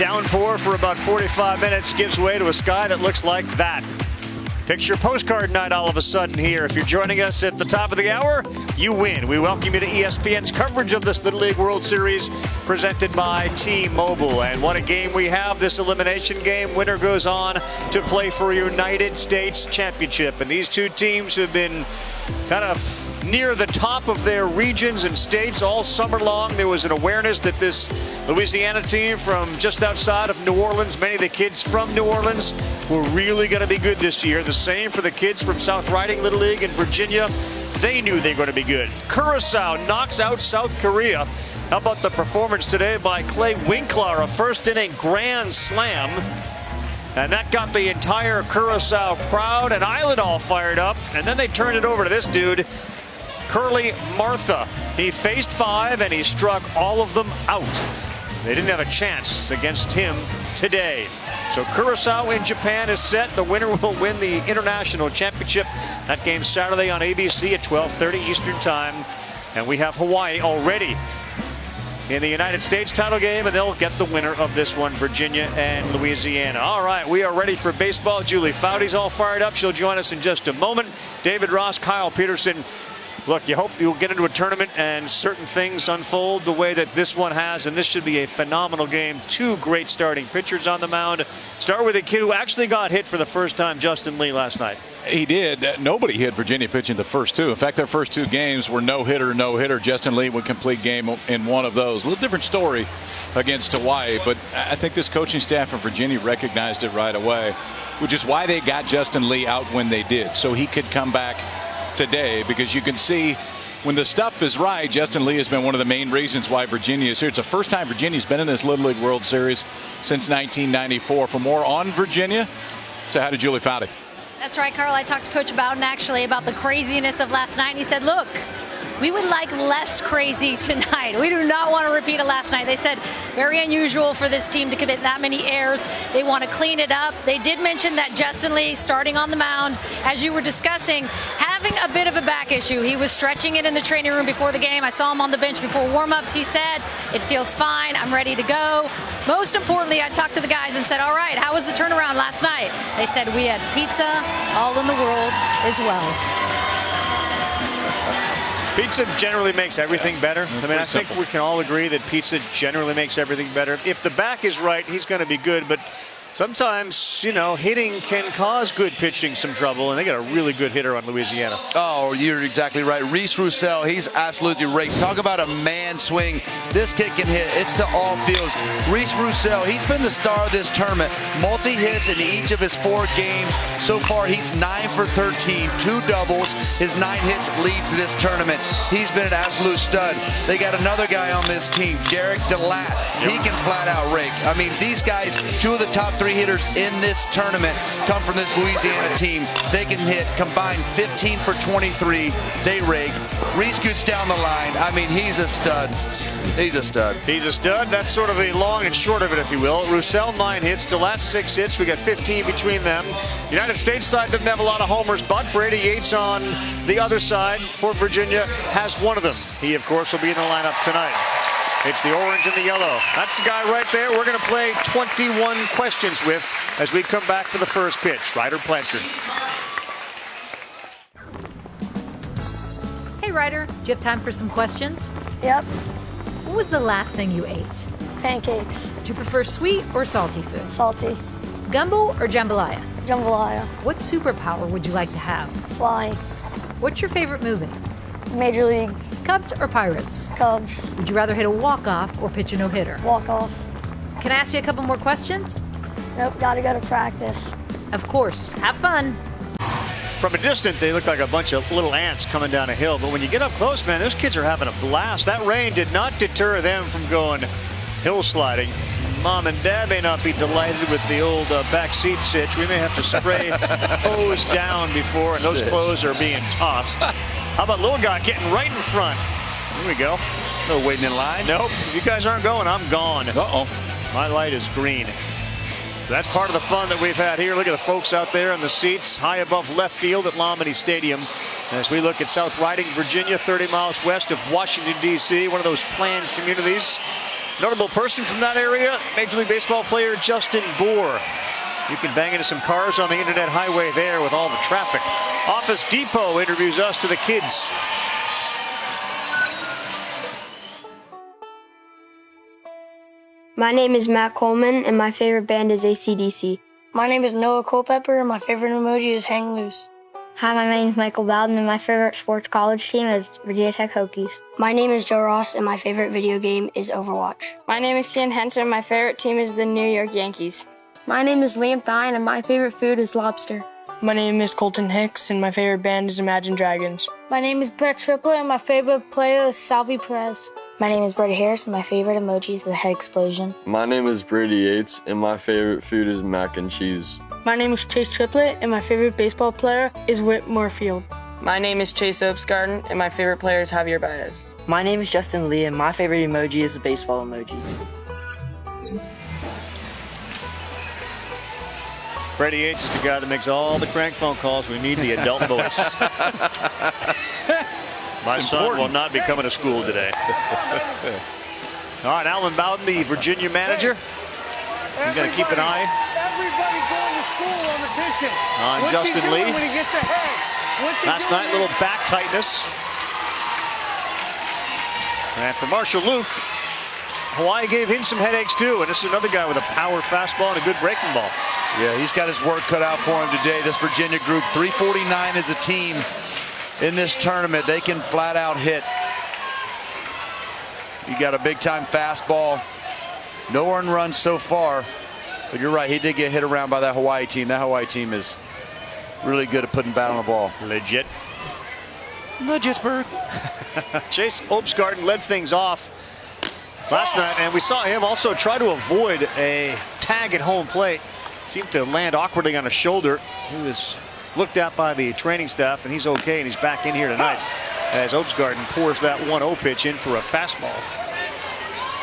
downpour for about 45 minutes gives way to a sky that looks like that. Picture postcard night all of a sudden here. If you're joining us at the top of the hour, you win. We welcome you to ESPN's coverage of this Little League World Series presented by T-Mobile. And what a game we have, this elimination game. Winner goes on to play for a United States Championship. And these two teams have been kind of near the top of their regions and states all summer long. There was an awareness that this Louisiana team from just outside of New Orleans, many of the kids from New Orleans, were really going to be good this year. The same for the kids from South Riding Little League in Virginia. They knew they were going to be good. Curacao knocks out South Korea. How about the performance today by Clay Winkler, a first inning grand slam? And that got the entire Curacao crowd and Island all fired up. And then they turned it over to this dude, Curly Martha. He faced 5 and he struck all of them out. They didn't have a chance against him today. So Curacao in Japan is set. The winner will win the International Championship. That game Saturday on ABC at 12:30 Eastern Time. And we have Hawaii already in the United States title game, and they'll get the winner of this one, Virginia and Louisiana. All right, we are ready for baseball. Julie Foudy's all fired up. She'll join us in just a moment. David Ross, Kyle Peterson. Look, you hope you'll get into a tournament and certain things unfold the way that this one has, and this should be a phenomenal game. 2 great starting pitchers on the mound. Start with a kid who actually got hit for the first time, Justin Lee, last night. He did. Nobody hit Virginia pitching the first 2. In fact, their first 2 games were no-hitter. Justin Lee would complete game in one of those. A little different story against Hawaii, but I think this coaching staff of Virginia recognized it right away, which is why they got Justin Lee out when they did, so he could come back today, because you can see when the stuff is right, Justin Lee has been one of the main reasons why Virginia is here. It's the first time Virginia's been in this Little League World Series since 1994. For more on Virginia, so how did Julie Foudy? That's right, Carl. I talked to Coach Bowden actually about the craziness of last night, and he said, look, we would like less crazy tonight. We do not want to repeat it last night. They said very unusual for this team to commit that many errors. They want to clean it up. They did mention that Justin Lee starting on the mound, as you were discussing, having a bit of a back issue. He was stretching it in the training room before the game. I saw him on the bench before warm-ups. He said, it feels fine. I'm ready to go. Most importantly, I talked to the guys and said, all right, how was the turnaround last night? They said, we had pizza all in the world as well. Pizza generally makes everything better. I mean, I think we can all agree that pizza generally makes everything better. If the back is right, he's going to be good. But sometimes, you know, hitting can cause good pitching some trouble, and they got a really good hitter on Louisiana. Oh, you're exactly right. Reese Roussel, he's absolutely raked. Talk about a man swing. This kid can hit. It's to all fields. Reese Roussel, he's been the star of this tournament. Multi-hits in each of his 4 games. So far, he's 9 for 13, 2 doubles. His 9 hits leads this tournament. He's been an absolute stud. They got another guy on this team, Jarek DeLatte. He can flat out rake. I mean, these guys, 2 of the top 3 hitters in this tournament come from this Louisiana team. They can hit combined 15 for 23. They rake. Reese scoots down the line. I mean, he's a stud. He's a stud. He's a stud. That's sort of the long and short of it, if you will. Roussel 9 hits, DeLatte 6 hits. We got 15 between them. United States side doesn't have a lot of homers, but Brady Yates on the other side for Virginia has one of them. He, of course, will be in the lineup tonight. It's the orange and the yellow. That's the guy right there we're going to play 21 questions with as we come back for the first pitch. Ryder Blanchard. Hey, Ryder, do you have time for some questions? Yep. What was the last thing you ate? Pancakes. Do you prefer sweet or salty food? Salty. Gumbo or jambalaya? Jambalaya. What superpower would you like to have? Flying. What's your favorite movie? Major League. Cubs or Pirates? Cubs. Would you rather hit a walk-off or pitch a no-hitter? Walk-off. Can I ask you a couple more questions? Nope, gotta go to practice. Of course. Have fun. From a distance, they look like a bunch of little ants coming down a hill. But when you get up close, man, those kids are having a blast. That rain did not deter them from going hill sliding. Mom and Dad may not be delighted with the old backseat sitch. We may have to spray hose down before, and those clothes are being tossed. How about little guy getting right in front? Here we go. No waiting in line. Nope. If you guys aren't going, I'm gone. Uh-oh. My light is green. So that's part of the fun that we've had here. Look at the folks out there in the seats high above left field at Lomini Stadium. As we look at South Riding, Virginia, 30 miles west of Washington, D.C., one of those planned communities. Notable person from that area, Major League Baseball player Justin Bour. You can bang into some cars on the internet highway there with all the traffic. Office Depot interviews us to the kids. My name is Matt Coleman, and my favorite band is AC/DC. My name is Noah Culpepper, and my favorite emoji is Hang Loose. Hi, my name is Michael Bowden, and my favorite sports college team is Virginia Tech Hokies. My name is Joe Ross, and my favorite video game is Overwatch. My name is Ken Henson, and my favorite team is the New York Yankees. My name is Liam Thine, and my favorite food is lobster. My name is Colton Hicks, and my favorite band is Imagine Dragons. My name is Brett Triplett, and my favorite player is Salvi Perez. My name is Brady Harris, and my favorite emoji is the head explosion. My name is Brady Yates, and my favorite food is mac and cheese. My name is Chase Triplett, and my favorite baseball player is Whit Moorfield. My name is Chase Opsgarden, and my favorite player is Javier Baez. My name is Justin Lee, and my favorite emoji is the baseball emoji. Brady Yates is the guy that makes all the crank phone calls. We need the adult voice. My son will not be coming to school today. All right, Alan Bowden, the Virginia manager. You got to keep an eye. Everybody going to school on the pitching. On What's Justin Lee. When he gets ahead? Last night, little back tightness. And for Marshall Luke, Hawaii gave him some headaches too. And this is another guy with a power fastball and a good breaking ball. Yeah, he's got his work cut out for him today. This Virginia group, 349 as a team in this tournament. They can flat out hit. You got a big time fastball. No earned runs so far. But you're right, he did get hit around by that Hawaii team. That Hawaii team is really good at putting bat on the ball. Legit. Legitburg. Chase Opsgarden led things off last night, and we saw him also try to avoid a tag at home plate. Seemed to land awkwardly on his shoulder. He was looked at by the training staff, and he's okay, and he's back in here tonight as Opsgarden pours that 1-0 pitch in for a fastball.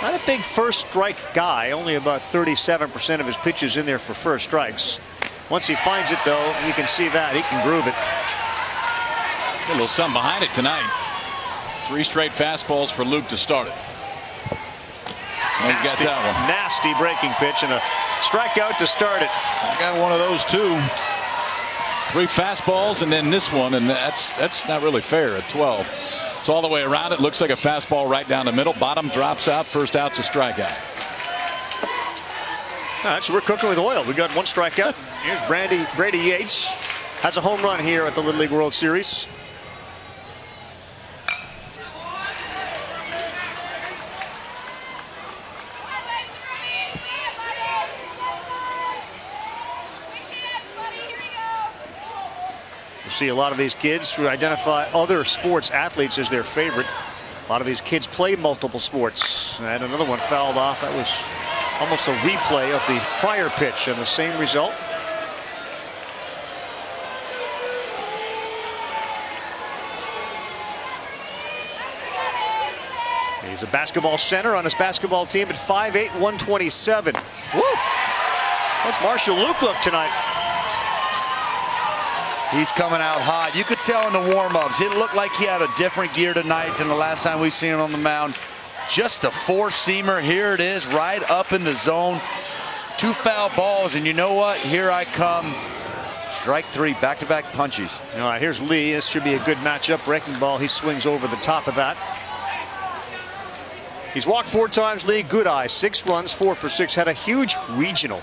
Not a big first strike guy, only about 37% of his pitches in there for first strikes. Once he finds it, though, you can see that. He can groove it. A little something behind it tonight. 3 straight fastballs for Luke to start it. He's got that one. Nasty breaking pitch and a strikeout to start it. I got one of those too. 3 fastballs and then this one, and that's not really fair at 12. It's all the way around. It looks like a fastball right down the middle. Bottom drops out. First out's a strikeout. All right, so we're cooking with oil. We got 1 strikeout. Here's Brady Yates. Has a home run here at the Little League World Series. You see a lot of these kids who identify other sports athletes as their favorite. A lot of these kids play multiple sports. And another one fouled off. That was almost a replay of the prior pitch and the same result. He's a basketball center on his basketball team at 5'8", 127. Woo! What's Marshall Luke look tonight? He's coming out hot. You could tell in the warm-ups. It looked like he had a different gear tonight than the last time we've seen him on the mound. Just a 4-seamer. Here it is, right up in the zone. 2 foul balls, and you know what? Here I come. Strike 3, back-to-back punchies. All right, here's Lee. This should be a good matchup. Breaking ball, he swings over the top of that. He's walked 4 times, Lee. Good eye, 6 runs, 4 for 6. Had a huge regional.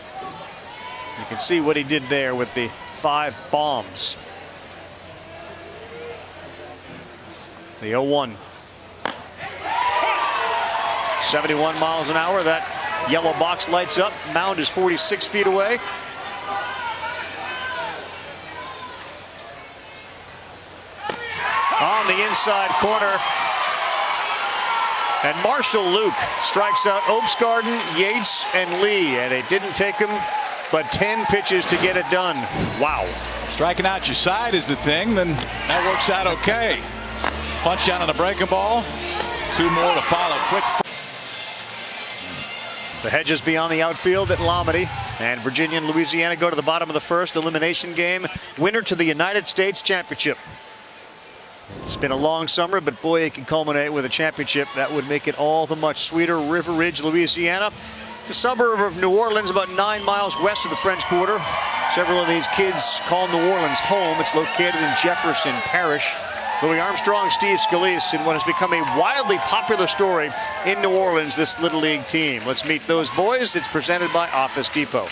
You can see what he did there with the 5 bombs. The 0-1. 71 miles an hour. That yellow box lights up. Mound is 46 feet away. On the inside corner. And Marshall Luke strikes out Opsgarden, Yates, and Lee. And it didn't take him but 10 pitches to get it done. Wow. Striking out your side is the thing, then that works out okay. Punch out on the breaking ball. 2 more to follow. Quick. The hedges beyond the outfield at Lomity. And Virginia and Louisiana go to the bottom of the first elimination game. Winner to the United States Championship. It's been a long summer, but boy, it can culminate with a championship. That would make it all the much sweeter. River Ridge, Louisiana. It's a suburb of New Orleans, about 9 miles west of the French Quarter. Several of these kids call New Orleans home. It's located in Jefferson Parish. Louis Armstrong, Steve Scalise, in what has become a wildly popular story in New Orleans, this Little League team. Let's meet those boys. It's presented by Office Depot.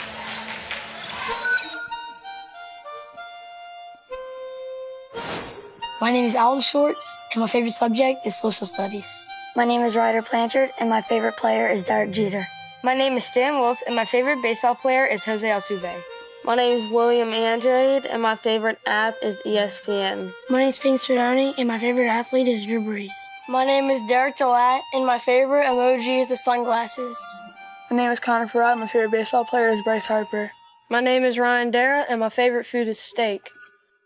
My name is Alan Shorts, and my favorite subject is social studies. My name is Ryder Blanchard, and my favorite player is Derek Jeter. My name is Stan Wiltz, and my favorite baseball player is Jose Altuve. My name is William Andrade, and my favorite app is ESPN. My name is Payne Spadoni, and my favorite athlete is Drew Brees. My name is Derek DeLatte, and my favorite emoji is the sunglasses. My name is Connor Farrell, and my favorite baseball player is Bryce Harper. My name is Ryan Dara, and my favorite food is steak.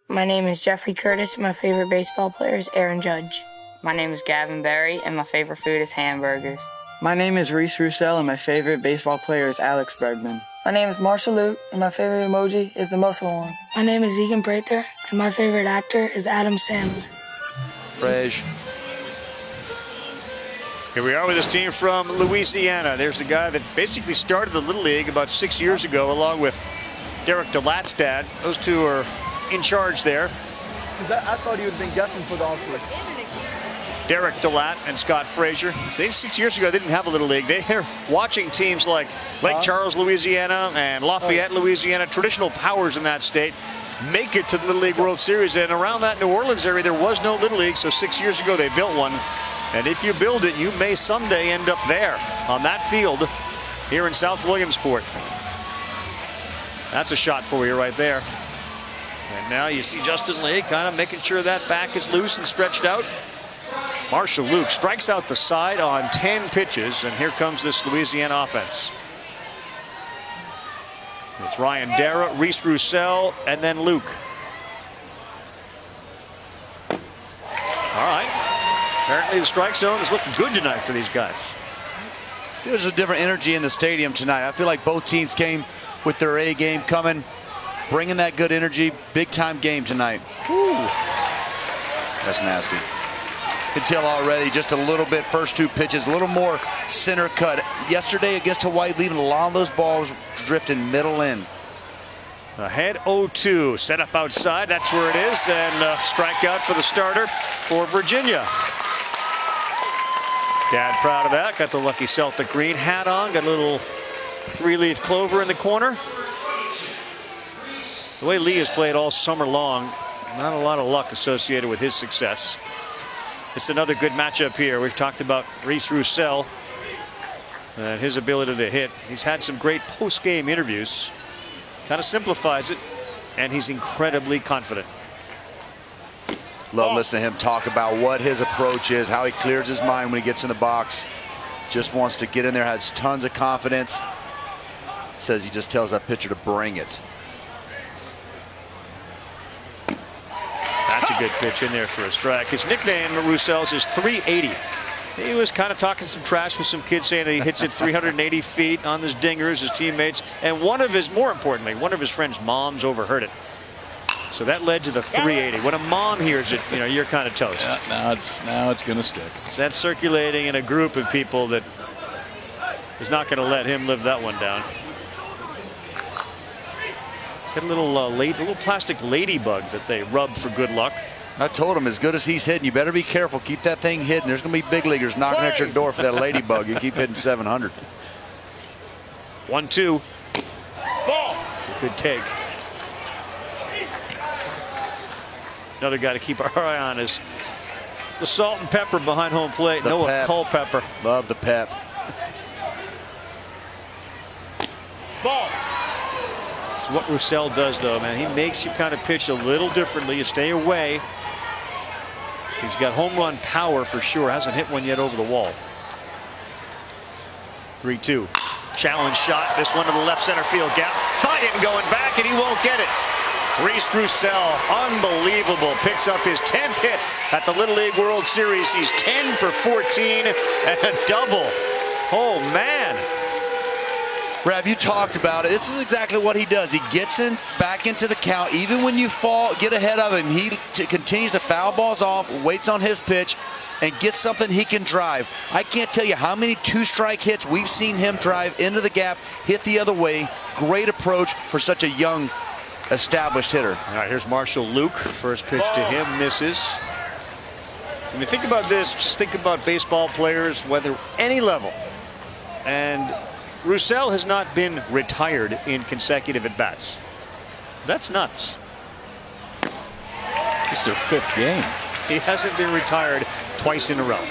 My name is Jeffrey Curtis, and my favorite baseball player is Aaron Judge. My name is Gavin Berry, and my favorite food is hamburgers. My name is Reese Roussel, and my favorite baseball player is Alex Bergman. My name is Marshall Luke, and my favorite emoji is the muscle one. My name is Egan Prather, and my favorite actor is Adam Sandler. Fresh. Here we are with this team from Louisiana. There's the guy that basically started the Little League about 6 years ago, along with Derek DeLatte's dad. Those two are in charge there. Because I thought he would have been guessing for the All-Star. Derek DeLatte and Scott Frazier. 6 years ago, they didn't have a Little League. They're watching teams like Lake Charles, Louisiana, and Lafayette, Louisiana, traditional powers in that state, make it to the Little League World Series. And around that New Orleans area, there was no Little League, so 6 years ago, they built one. And if you build it, you may someday end up there on that field here in South Williamsport. That's a shot for you right there. And now you see Justin Lee kind of making sure that back is loose and stretched out. Marshall Luke strikes out the side on 10 pitches, and here comes this Louisiana offense. It's Ryan Dara, Reese Roussel, and then Luke. All right. Apparently the strike zone is looking good tonight for these guys. There's a different energy in the stadium tonight. I feel like both teams came with their A game coming, bringing that good energy. Big time game tonight. Ooh. That's nasty. You can tell already just a little bit first two pitches, a little more center cut. Yesterday against Hawaii, leaving a lot of those balls drifting middle in. Ahead 0-2, set up outside, that's where it is, and strikeout for the starter for Virginia. Dad proud of that, got the lucky Celtic green hat on, got a little three-leaf clover in the corner. The way Lee has played all summer long, not a lot of luck associated with his success. It's another good matchup here. We've talked about Reese Roussel and his ability to hit. He's had some great post-game interviews. Kind of simplifies it, and he's incredibly confident. Love listening to him talk about what his approach is, how he clears his mind when he gets in the box. Just wants to get in there, has tons of confidence. Says he just tells that pitcher to bring it. That's a good pitch in there for a strike. His nickname, Roussel's, is 380. He was kind of talking some trash with some kids saying that he hits it 380 feet on his dingers, his teammates, and one of his, more importantly, one of his friends' moms overheard it. So that led to the 380. When a mom hears it, you know, you're kind of toast. Yeah, now it's going to stick. So that's circulating in a group of people that is not going to let him live that one down. Got a little plastic ladybug that they rub for good luck. I told him, as good as he's hitting, you better be careful. Keep that thing hidden. There's going to be big leaguers knocking at your door for that ladybug. You keep hitting 700. 1-2. Ball. It's a good take. Another guy to keep our eye on is the salt and pepper behind home plate, Noah Culpepper. Love the pep. Ball. This is what Roussel does, though, man. He makes you kind of pitch a little differently. You stay away. He's got home run power for sure. Hasn't hit one yet over the wall. 3-2. Challenge shot. This one to the left center field gap. Thaiton going back, and he won't get it. Reese Roussel, unbelievable, picks up his 10th hit at the Little League World Series. He's 10 for 14 and a double. Oh, man. Rav, you talked about it. This is exactly what he does. He gets back into the count. Even when you get ahead of him, he continues to foul balls off, waits on his pitch, and gets something he can drive. I can't tell you how many 2-strike hits we've seen him drive into the gap, hit the other way. Great approach for such a young, established hitter. All right, here's Marshall Luke. First pitch to him misses. When you think about this, just think about baseball players, whether any level. And Roussel has not been retired in consecutive at-bats. That's nuts. It's their 5th game. He hasn't been retired twice in a row.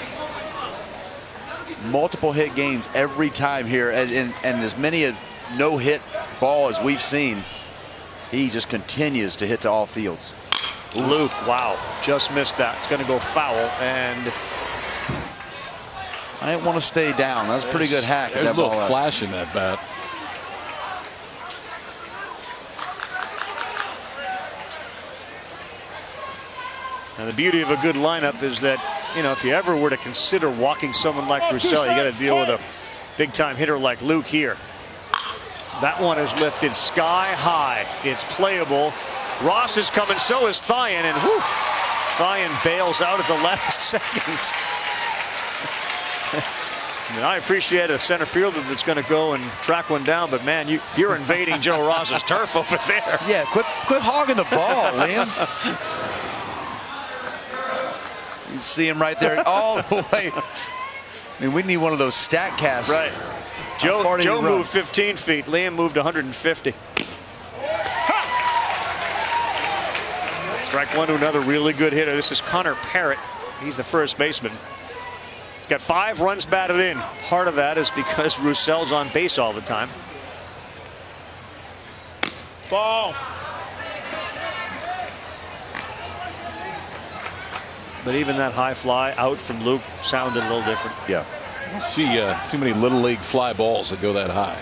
Multiple hit games every time here, and as many a no-hit ball as we've seen, he just continues to hit to all fields. Luke, wow, just missed that. It's going to go foul, and I didn't want to stay down. That was a pretty good hack. There's a little flash in that bat. And the beauty of a good lineup is that, you know, if you ever were to consider walking someone like Roussel, you got to deal with a big-time hitter like Luke here. That one is lifted sky high. It's playable. Ross is coming, so is Thien, and whew, Thien bails out at the last second. And I appreciate a center fielder that's going to go and track one down, but man, you're invading Joe Ross's turf over there. Yeah, quit hogging the ball, Liam. You see him right there all the way. I mean, we need one of those stat casts. Right. Joe moved 15 feet. Liam moved 150. Strike one to another really good hitter. This is Connor Parrott. He's the first baseman. He's got 5 runs batted in. Part of that is because Roussel's on base all the time. Ball. But even that high fly out from Luke sounded a little different. Yeah. I don't see too many little league fly balls that go that high.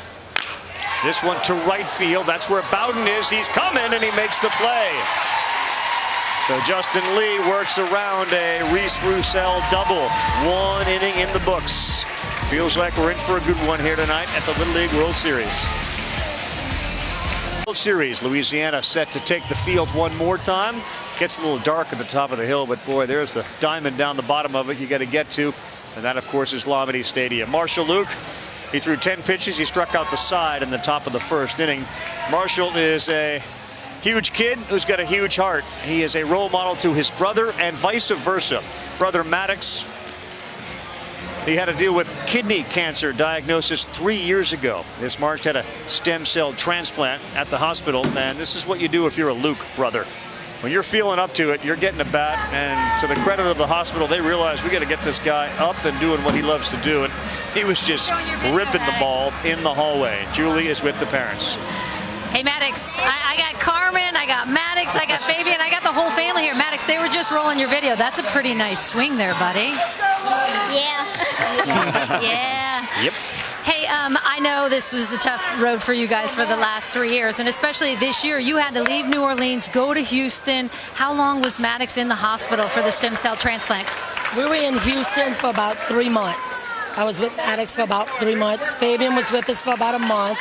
This one to right field. That's where Bowden is. He's coming, and he makes the play. So Justin Lee works around a Reese Roussel double. 1 inning in the books. Feels like we're in for a good one here tonight at the Little League World Series. World Series, Louisiana set to take the field one more time. Gets a little dark at the top of the hill, but boy, there's the diamond down the bottom of it you got to get to. And that, of course, is Lamade Stadium. Marshall Luke, he threw 10 pitches. He struck out the side in the top of the first inning. Marshall is a huge kid who's got a huge heart. He is a role model to his brother and vice versa. Brother Maddox, he had to deal with kidney cancer diagnosis 3 years ago. This March had a stem cell transplant at the hospital, and this is what you do if you're a Luke brother. When you're feeling up to it, you're getting a bat, and to the credit of the hospital, they realized we got to get this guy up and doing what he loves to do, and he was just ripping the ball in the hallway. Julie is with the parents. Hey, Maddox, I got Carmen, I got Maddox, I got Fabian, I got the whole family here. Maddox, they were just rolling your video. That's a pretty nice swing there, buddy. Yeah. Yeah. Yep. Hey, I know this was a tough road for you guys for the last 3 years, and especially this year, you had to leave New Orleans, go to Houston. How long was Maddox in the hospital for the stem cell transplant? We were in Houston for about 3 months. I was with Maddox for about 3 months. Fabian was with us for about a month.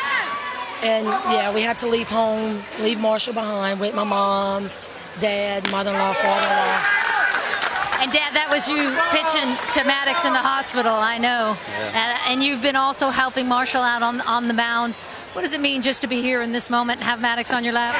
And yeah, we had to leave home, leave Marshall behind with my mom, dad, mother-in-law, father-in-law. And Dad, that was you pitching to Maddox in the hospital, I know. Yeah. And you've been also helping Marshall out on the mound. What does it mean just to be here in this moment and have Maddox on your lap?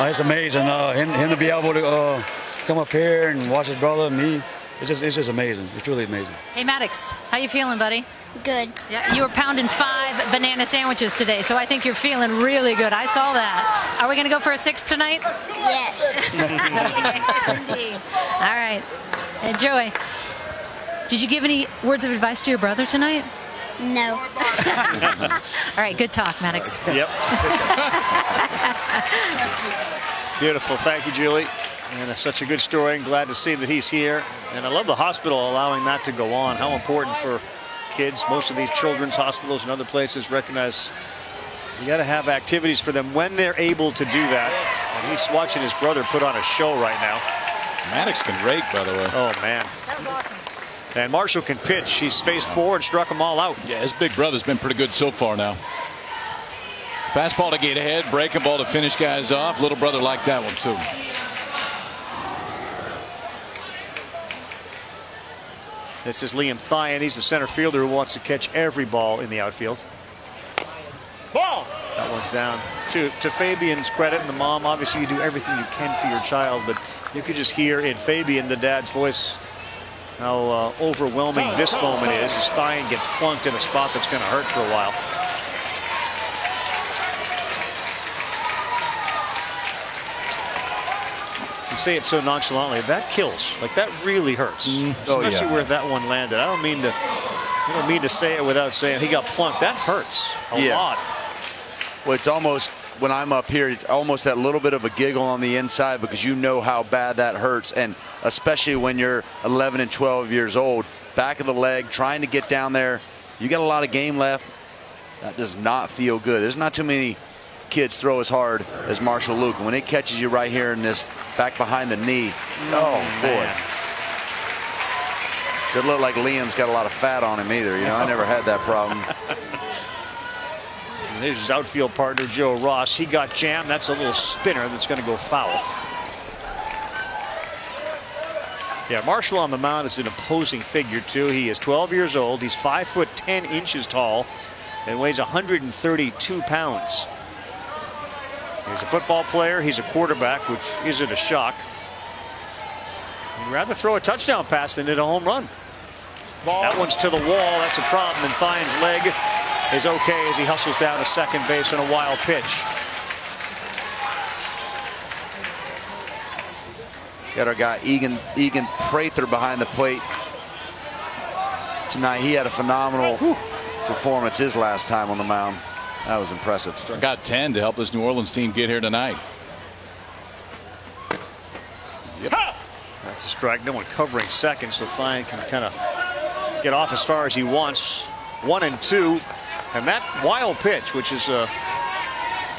It's amazing. Him to be able to come up here and watch his brother and me, it's just amazing. It's really amazing. Hey, Maddox, how you feeling, buddy? Good. Yeah, you were pounding 5 banana sandwiches today, so I think you're feeling really good. I saw that. Are we going to go for a 6th tonight? Yes. Yes, indeed. All right. Enjoy. Did you give any words of advice to your brother tonight? No. All right, good talk, Maddox. Yep. Beautiful. Thank you, Julie. And such a good story, and glad to see that he's here. And I love the hospital allowing that to go on. How important for kids. Most of these children's hospitals and other places recognize you got to have activities for them when they're able to do that. And he's watching his brother put on a show right now. Maddox can rake, by the way. Oh, man. That was awesome. And Marshall can pitch. He's faced 4 and struck them all out. Yeah, his big brother's been pretty good so far now. Fastball to get ahead, breaking ball to finish guys off. Little brother liked that one too. This is Liam Thien. He's the center fielder who wants to catch every ball in the outfield. Ball. That one's down. To Fabian's credit and the mom, obviously you do everything you can for your child, but you could just hear in Fabian, the dad's voice, how overwhelming this moment is as Thien gets plunked in a spot that's going to hurt for a while. You say it so nonchalantly, that kills. Like, that really hurts. Especially where that one landed. I don't mean to say it without saying he got plunked. That hurts a lot. Well, it's almost, when I'm up here, it's almost that little bit of a giggle on the inside because you know how bad that hurts. And especially when you're 11 and 12 years old, back of the leg, trying to get down there. You got a lot of game left. That does not feel good. There's not too many kids throw as hard as Marshall Luke. And when it catches you right here in this back behind the knee, oh boy. Doesn't look like Liam's got a lot of fat on him either. You know, I never had that problem. And there's his outfield partner, Joe Ross. He got jammed. That's a little spinner that's going to go foul. Yeah, Marshall on the mound is an imposing figure too. He is 12 years old. He's 5'10" tall and weighs 132 pounds. He's a football player. He's a quarterback, which isn't a shock. He'd rather throw a touchdown pass than hit a home run. Ball. That one's to the wall. That's a problem. And Thien's leg is okay as he hustles down to second base on a wild pitch. Got our guy Egan Prather behind the plate tonight. He had a phenomenal performance his last time on the mound. That was impressive. Got 10 to help this New Orleans team get here tonight. Yep. That's a strike. No one covering second, so Thien can kind of get off as far as he wants. 1-2. And that wild pitch, which is a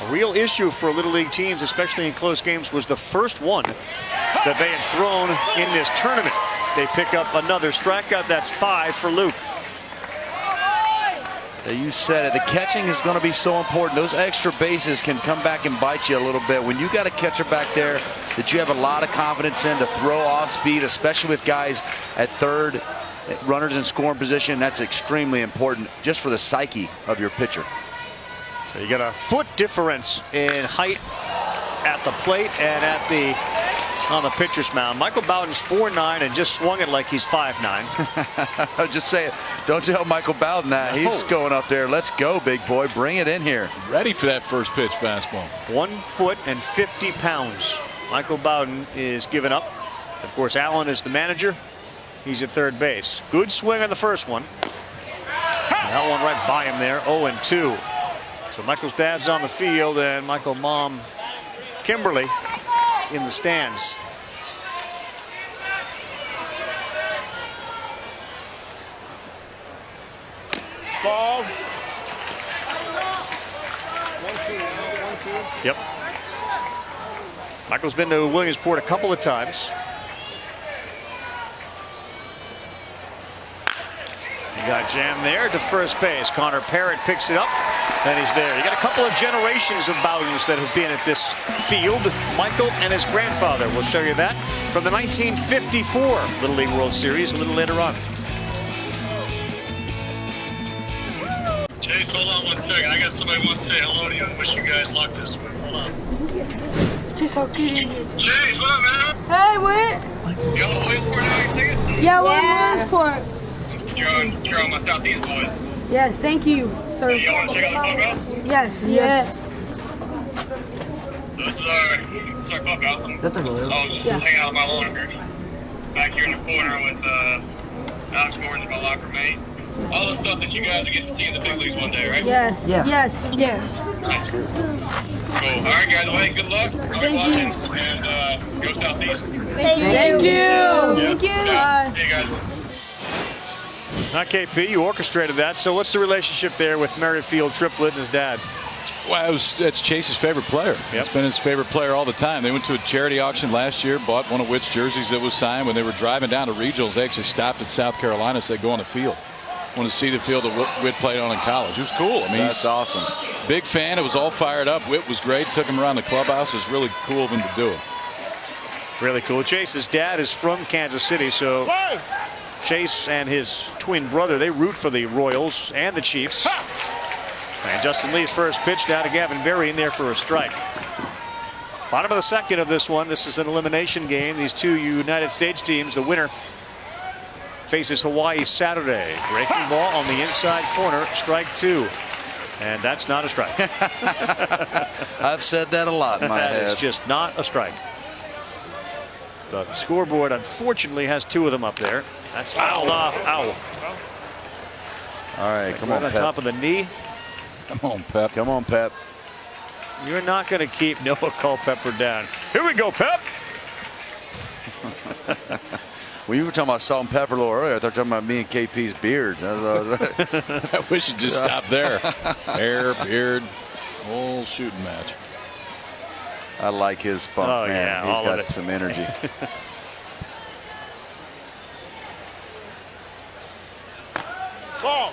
real issue for Little League teams, especially in close games, was the first one that they had thrown in this tournament. They pick up another strikeout. That's 5 for Luke. You said it. The catching is going to be so important. Those extra bases can come back and bite you a little bit. When you got a catcher back there that you have a lot of confidence in to throw off speed, especially with guys at third, runners in scoring position, that's extremely important just for the psyche of your pitcher. So you got a foot difference in height at the plate and on the pitcher's mound. Michael Bowden's 4'9" and just swung it like he's 5'9". I'll just say it. Don't tell Michael Bowden that. He's going up there. Let's go, big boy. Bring it in here. Ready for that first pitch fastball. 1 foot and 50 pounds. Michael Bowden is giving up. Of course, Allen is the manager. He's at third base. Good swing on the first one. That one right by him there. 0-2. So Michael's dad's on the field and Michael's mom, Kimberly, in the stands. Ball. 1-2. Yep. Michael's been to Williamsport a couple of times. He got jammed there to first base. Connor Parrott picks it up, and he's there. You got a couple of generations of Bowdens that have been at this field. Michael and his grandfather. We'll show you that from the 1954 Little League World Series a little later on. Chase, hold on 1 second. I got somebody who wants to say hello to you and wish you guys luck this week. Hold on. Chase, what up, man? Hey, Whit. You on Williamsport now? You ticket? Yeah, we're in Williamsport. You're on my Southeast boys. Yes, thank you, sir. You want to check out the clubhouse? Yes. This is our clubhouse. I was just hanging out with my lawn here. Back here in the corner with Alex Gordon, my locker mate. All the stuff that you guys are getting to see in the big leagues one day, right? Yes. Yeah. Yes. Nice. Cool. All right, guys. Well, hey, good luck. Thank you. And go Southeast. Thank you. Thank you. Yeah. See you guys. Not KP, you orchestrated that. So what's the relationship there with Merrifield Triplett and his dad? Well, that's Chase's favorite player. Yep. It's been his favorite player all the time. They went to a charity auction last year, bought one of Witt's jerseys that was signed. When they were driving down to regionals, they actually stopped at South Carolina, said go on the field. want to see the field that Whit played on in college. It was cool. I mean, that's awesome. Big fan. It was all fired up. Whit was great. Took him around the clubhouse. It was really cool of him to do it. Really cool. Chase's dad is from Kansas City, so Chase and his twin brother, they root for the Royals and the Chiefs. And Justin Lee's first pitch down to Gavin Berry in there for a strike. Bottom of the second of this one. This is an elimination game. These two United States teams, the winner faces Hawaii Saturday. Breaking ball on the inside corner, strike 2. And that's not a strike. I've said that a lot in my head. It's just not a strike. The scoreboard, unfortunately, has 2 of them up there. That's fouled off. Ow. All right, come on, on Pep. top of the knee. Come on, Pep. Come on, Pep. You're not going to keep Noah Culpepper down. Here we go, Pep. When you were talking about salt and pepper a little earlier, I thought you were talking about me and KP's beards. I wish you'd just stop there. Hair, beard, whole shooting match. I like his spunk, oh, man. Yeah, He's all got of it. some energy. Ball.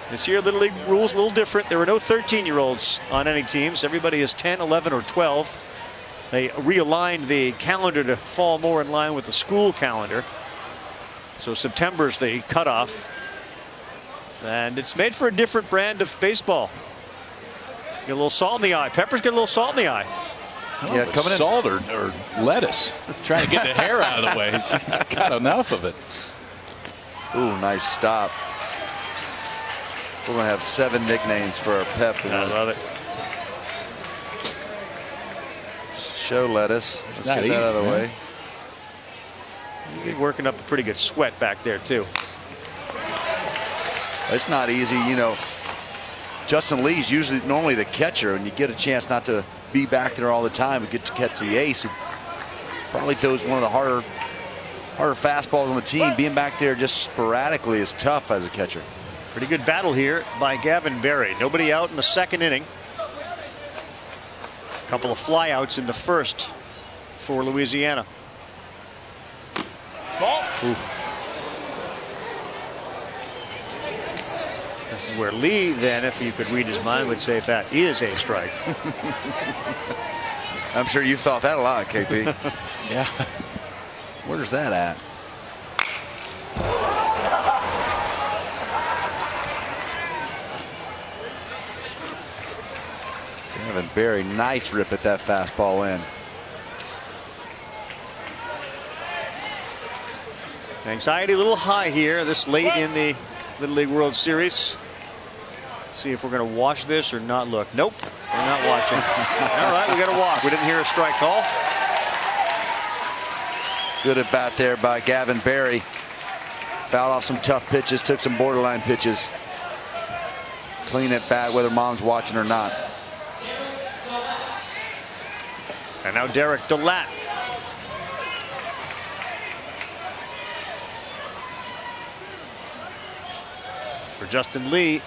This year, Little League rules a little different. There were no 13-year-olds on any teams. Everybody is 10, 11, or 12. They realigned the calendar to fall more in line with the school calendar. So September's the cutoff. And it's made for a different brand of baseball. Get a little salt in the eye. Pepper's got a little salt in the eye. Yeah, coming in. Salt or lettuce. Trying to get the hair out of the way. He's got enough of it. Ooh, nice stop. We're going to have 7 nicknames for our Pep. I love it. Show lettuce. Let's get that out of the way. You're working up a pretty good sweat back there, too. It's not easy, you know. Justin Lee's usually normally the catcher, and you get a chance not to be back there all the time and get to catch the ace, who probably throws one of the harder fastballs on the team. Being back there just sporadically is tough as a catcher. Pretty good battle here by Gavin Berry. Nobody out in the second inning. A couple of flyouts in the first for Louisiana. Ball. This is where Lee, then, if you could read his mind, would say that is a strike. I'm sure you've thought that a lot, KP. Yeah. Where's that at? Gavin Berry, nice rip at that fastball in. Anxiety a little high here this late in the Little League World Series. Let's see if we're going to watch this or not look. Nope, we're not watching. All right, we got to walk. We didn't hear a strike call. Good at bat there by Gavin Berry. Fouled off some tough pitches, took some borderline pitches. Clean at bat whether mom's watching or not. And now Derek DeLatte. For Justin Lee,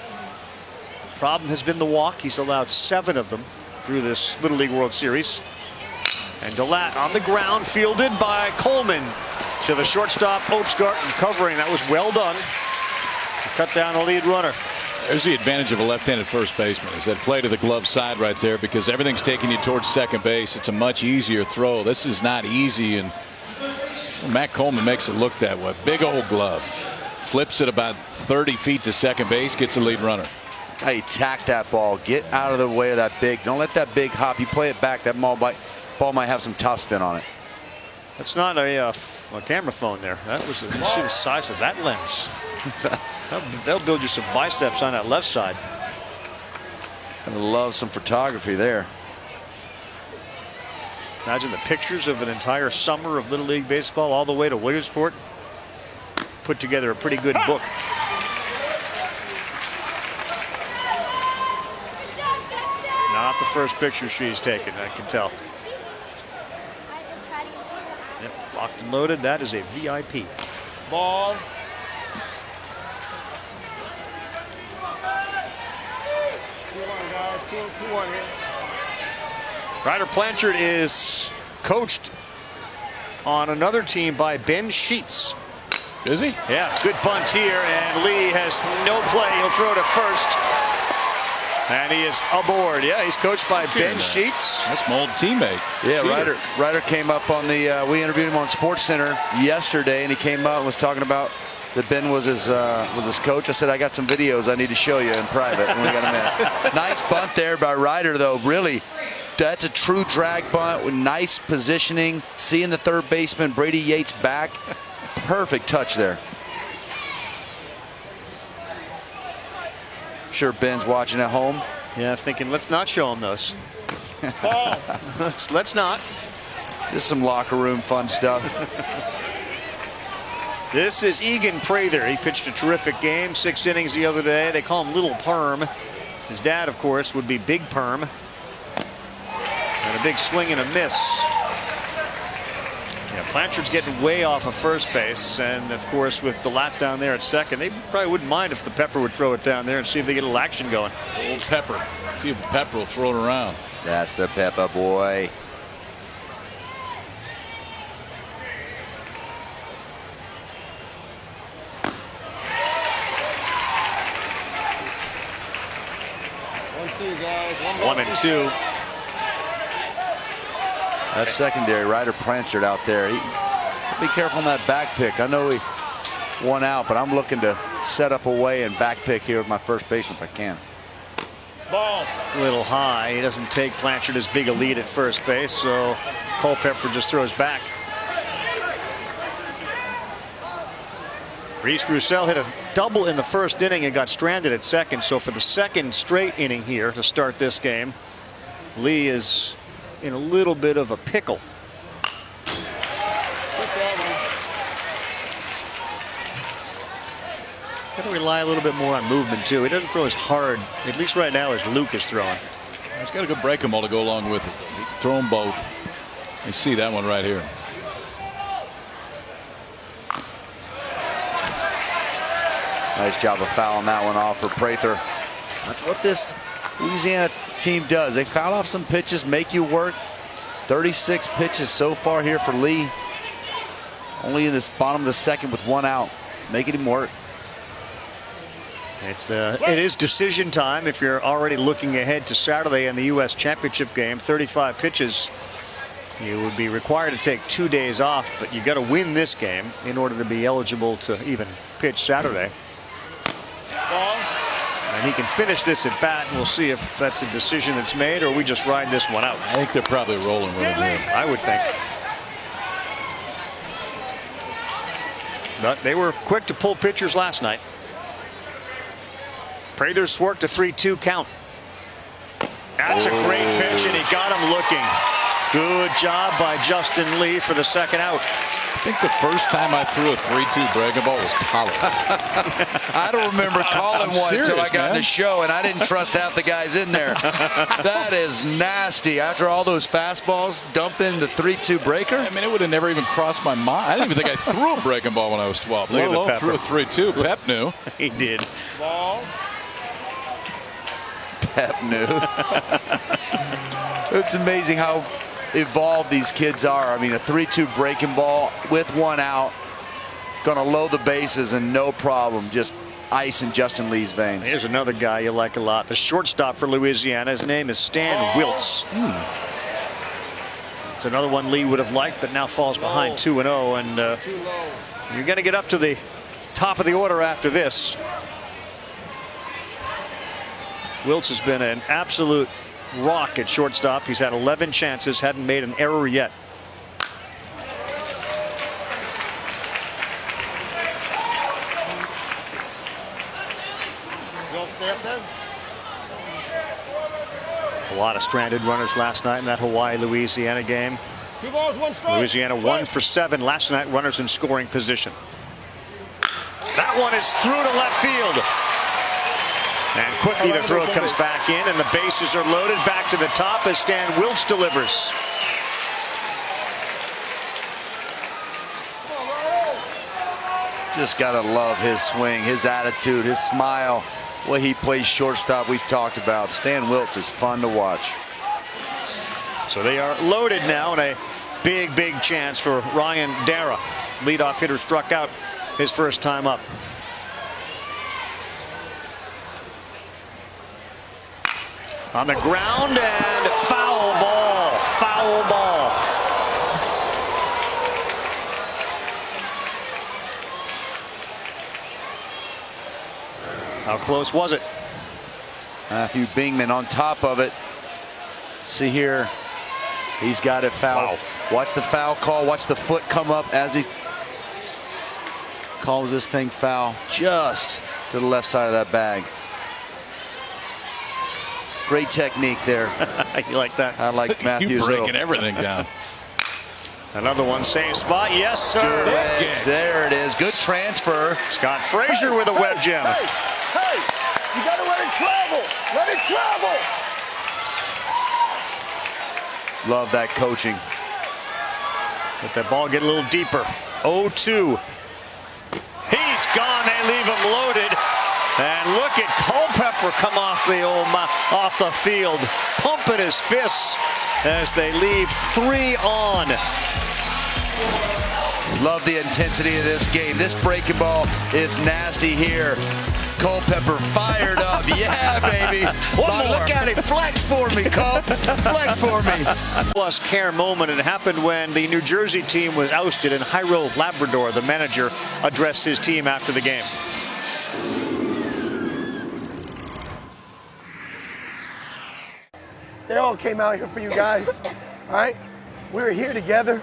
problem has been the walk. He's allowed 7 of them through this Little League World Series. And DeLatte on the ground, fielded by Coleman to the shortstop, Opsgarten covering. That was well done. Cut down the lead runner. There's the advantage of a left-handed first baseman, is that play to the glove side right there, because everything's taking you towards second base. It's a much easier throw. This is not easy, and Matt Coleman makes it look that way. Big old glove. Flips it about 30 feet to second base, gets the lead runner. Hey, tack that ball. Get out of the way of that big. Don't let that big hop. You play it back. That ball might have some top spin on it. That's not a camera phone there. That was you see the size of that lens. They'll build you some biceps on that left side. I love some photography there. Imagine the pictures of an entire summer of Little League baseball all the way to Williamsport. Put together a pretty good book. Not the first picture she's taken, I can tell. Yep, locked and loaded. That is a VIP. Ball. Guys, 2-1 here. Ryder Blanchard is coached on another team by Ben Sheets. Is he? Yeah, good bunt here, and Lee has no play. He'll throw to first. And he is aboard. Yeah, he's coached by Ben Sheets. That's my old teammate. Yeah, Ryder came up on the, we interviewed him on SportsCenter yesterday, and he came out and was talking about that Ben was his coach. I said, I got some videos I need to show you in private when we got a minute. Nice bunt there by Ryder, though. Really, that's a true drag bunt with nice positioning. Seeing the third baseman, Brady Yates, back. Perfect touch there. Sure Ben's watching at home. Yeah, thinking let's not show him those. let's not. Just some locker room fun stuff. This is Egan Prather. He pitched a terrific game, 6 innings the other day. They call him Little Perm. His dad, of course, would be Big Perm. And a big swing and a miss. Yeah, Blanchard's getting way off of first base, and of course with the lap down there at second, they probably wouldn't mind if the Pepper would throw it down there and see if they get a little action going. Old Pepper. See if the Pepper will throw it around. That's the Pepper boy. Guys. 1-2. That's secondary. Ryder Blanchard out there. Be careful on that back pick. I know he won out, but I'm looking to set up away and back pick here with my first baseman if I can. Ball. A little high. He doesn't take Blanchard as big a lead at first base, so Culpepper just throws back. Reese Roussel hit a double in the first inning and got stranded at second. So for the second straight inning here to start this game, Lee is in a little bit of a pickle. Got to rely a little bit more on movement too. He doesn't throw as hard, at least right now, as Luke is throwing. He's got a good breaking ball to go along with it. Throw them both. You see that one right here. Nice job of fouling that one off for Prather. That's what this Louisiana team does. They foul off some pitches, make you work. 36 pitches so far here for Lee. Only in this bottom of the second with 1 out, making him work. It is decision time if you're already looking ahead to Saturday in the U.S. Championship game. 35 pitches. You would be required to take 2 days off, but you got to win this game in order to be eligible to even pitch Saturday. And he can finish this at bat, and we'll see if that's a decision that's made or we just ride this one out. I think they're probably rolling with it here. I would think. But they were quick to pull pitchers last night. Prather's worked a 3-2 count. That's a great pitch, and he got him looking. Good job by Justin Lee for the second out. I think the first time I threw a 3-2 breaking ball was college. I don't remember calling one until I got in the show, and I didn't trust half the guys in there. That is nasty. After all those fastballs, dump in the 3-2 breaker. I mean, it would have never even crossed my mind. I didn't even think I threw a breaking ball when I was 12. Look at the Pepper. Threw a 3-2. Pep knew. He did. Ball. Pep knew. It's amazing how evolved these kids are. I mean, a 3-2 breaking ball with 1 out, gonna load the bases and no problem, just ice in Justin Lee's veins. Here's another guy you like a lot, the shortstop for Louisiana. His name is Stan Wiltz. It's another one Lee would have liked, but now falls behind 2-0, and you're gonna get up to the top of the order after this. Wiltz has been an absolute rock at shortstop. He's had 11 chances, hadn't made an error yet. Stay up there. A lot of stranded runners last night in that Hawaii-Louisiana game. 2 balls, 1 strike. Louisiana 1 for 7 last night, runners in scoring position. That one is through to left field. And quickly the throw comes back in, and the bases are loaded. Back to the top as Stan Wiltz delivers. Just gotta love his swing, his attitude, his smile, the way he plays shortstop. We've talked about Stan Wiltz is fun to watch. So they are loaded now in a Big, big chance for Ryan Dara. Leadoff hitter struck out his first time up. On the ground and foul ball. Foul ball. How close was it? Matthew Bingman on top of it. See here, he's got it foul. Wow. Watch the foul call. Watch the foot come up as he calls this thing foul just to the left side of that bag. Great technique there. You like that? I like Matthew's. You're breaking everything down. Another one, same spot. Yes, sir. Good. There it is. Good transfer. Scott Frazier with a web gem. Hey, you got to let it travel. Let it travel. Love that coaching. Let that ball get a little deeper. 0-2. He's gone. They leave him loaded. And look at Culpepper come off the field, pumping his fists as they leave 3 on. Love the intensity of this game. This breaking ball is nasty here. Culpepper fired up. Yeah, baby. Look at him. Flex for me, Culp. Flex for me. Plus care moment. It happened when the New Jersey team was ousted and Jairo Labrador, the manager, addressed his team after the game. They all came out here for you guys, all right? We were here together.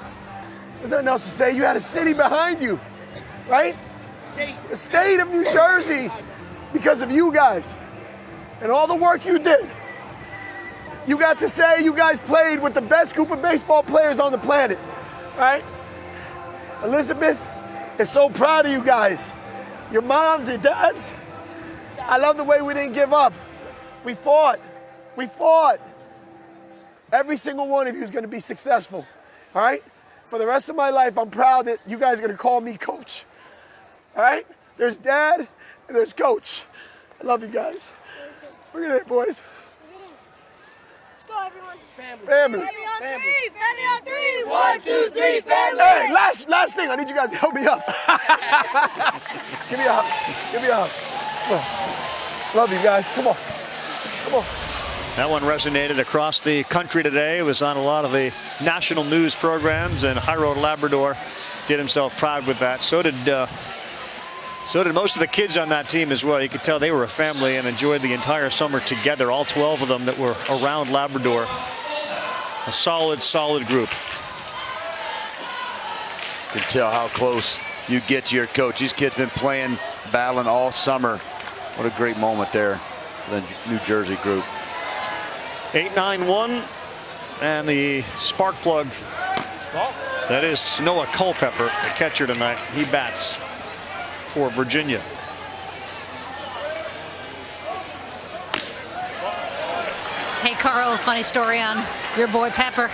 There's nothing else to say. You had a city behind you, right? The state of New Jersey, because of you guys and all the work you did. You got to say you guys played with the best group of baseball players on the planet, right? Elizabeth is so proud of you guys. Your moms and dads. I love the way we didn't give up. We fought. We fought. Every single one of you is going to be successful, all right? For the rest of my life, I'm proud that you guys are going to call me coach, all right? There's dad and there's coach. I love you guys. Look at it, boys. Let's go, everyone. Family. Family on three. Family on three. 1, 2, 3, family. Hey, last thing. I need you guys to help me up. Give me a hug. Give me a hug. Love you guys. Come on. Come on. That one resonated across the country today. It was on a lot of the national news programs, and Jairo Labrador did himself proud with that. So did most of the kids on that team as well. You could tell they were a family and enjoyed the entire summer together, all 12 of them that were around Labrador. A solid, solid group. You can tell how close you get to your coach. These kids been playing, battling all summer. What a great moment there for the New Jersey group. 8-9-1, and the spark plug, that is Noah Culpepper, the catcher tonight. He bats for Virginia. Hey, Carl, funny story on your boy Pepper.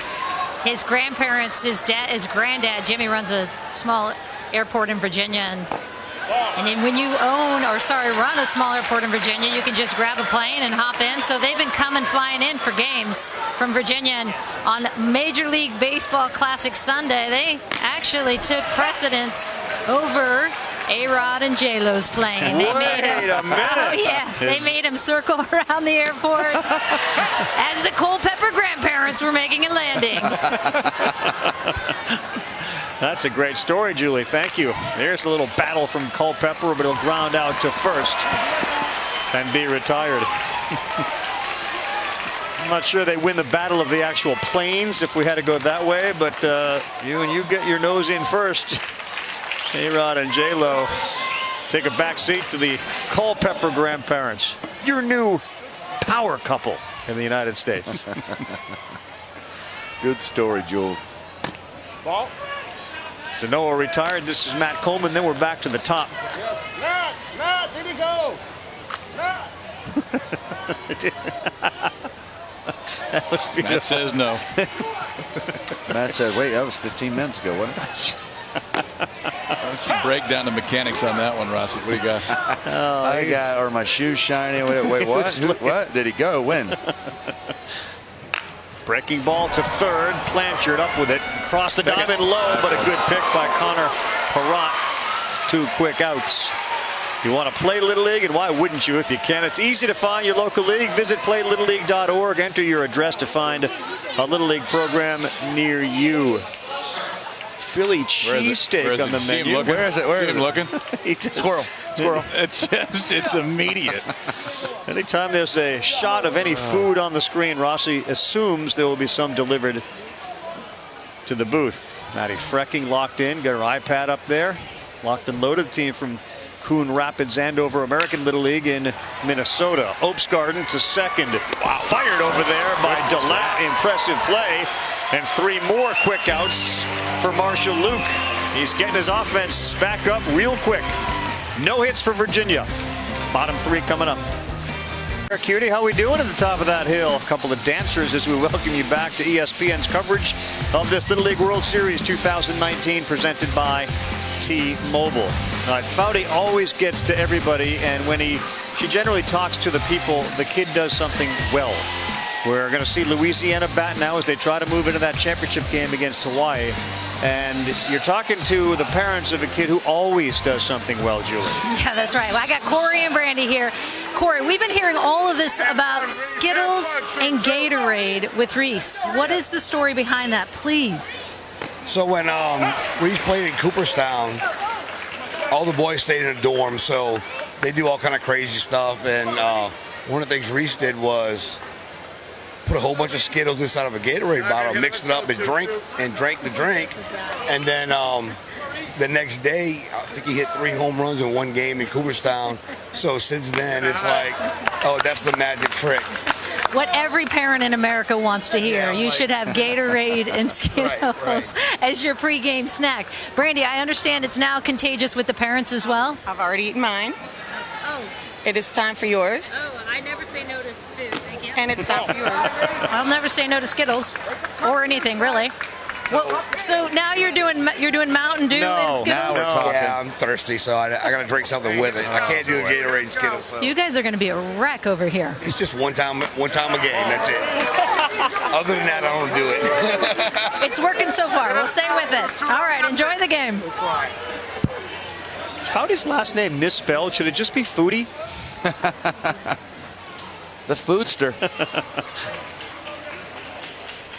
His grandparents, his granddad, Jimmy, runs a small airport in Virginia, and then when you run a small airport in Virginia, you can just grab a plane and hop in. So they've been flying in for games from Virginia. And on Major League Baseball Classic Sunday, they actually took precedence over A-Rod and J-Lo's plane. Wait a minute. Oh, yeah. They made him circle around the airport as the Culpepper grandparents were making a landing. That's a great story, Julie. Thank you. There's a little battle from Culpepper, but he'll ground out to first and be retired. I'm not sure they win the battle of the actual planes if we had to go that way, but you get your nose in first. A-Rod and J-Lo take a back seat to the Culpepper grandparents. Your new power couple in the United States. Good story, Jules. Ball. So Noah retired. This is Matt Coleman. Then we're back to the top. Yes. Matt, did he go? Matt. That was beautiful. Matt says no. Matt said, wait, that was 15 minutes ago, wasn't it? Why don't you break down the mechanics on that one, Rossi? What do you got? Are my shoes shiny? Wait, what? What? Did he go? When? Breaking ball to third. Blanchard up with it. Across the diamond low, but a good pick by Connor Perrott. 2 quick outs. You want to play Little League, and why wouldn't you if you can? It's easy to find your local league. Visit playlittleleague.org. Enter your address to find a Little League program near you. Philly cheesesteak on the menu. Where is it? Where is it? Looking? Squirrel. It's immediate. Anytime there's a shot of any food on the screen, Rossi assumes there will be some delivered to the booth. Maddie Frecking locked in, got her iPad up there. Locked and loaded. Team from Coon Rapids, Andover American Little League in Minnesota. Opsgarden to second. Wow. Fired over there by DeLatte. Impressive play. And 3 more quick outs for Marshall Luke. He's getting his offense back up real quick. No hits for Virginia. Bottom 3 coming up. Cutie, how we doing at the top of that hill? A couple of dancers as we welcome you back to ESPN's coverage of this Little League World Series 2019 presented by T-Mobile. Foudy always gets to everybody, and when she generally talks to the people, the kid does something well. We're going to see Louisiana bat now as they try to move into that championship game against Hawaii. And you're talking to the parents of a kid who always does something well, Julie. Yeah, that's right. Well, I got Corey and Brandy here. Corey, we've been hearing all of this about Skittles and Gatorade with Reese. What is the story behind that, please? So when Reese played in Cooperstown, all the boys stayed in a dorm, so they do all kind of crazy stuff. And one of the things Reese did was put a whole bunch of Skittles inside of a Gatorade bottle, mixed it up and drank the drink. And then the next day, I think he hit 3 home runs in 1 game in Cooperstown. So since then, it's like, oh, that's the magic trick. What every parent in America wants to hear. You should have Gatorade and Skittles as your pregame snack. Brandy, I understand it's now contagious with the parents as well? I've already eaten mine. Oh. It is time for yours. Oh, I never say no to food. Thank you. And it's time for yours. I'll never say no to Skittles or anything, really. Well, so now you're doing Mountain Dew and Skittles? Now we're talking. Yeah, I'm thirsty, so I got to drink something with it. I can't do the Gatorade and Skittles. So. You guys are going to be a wreck over here. It's just one time a game. That's it. Other than that, I don't do it. It's working so far. We'll stay with it. All right, enjoy the game. Foudy's last name misspelled. Should it just be Foodie? The Foodster.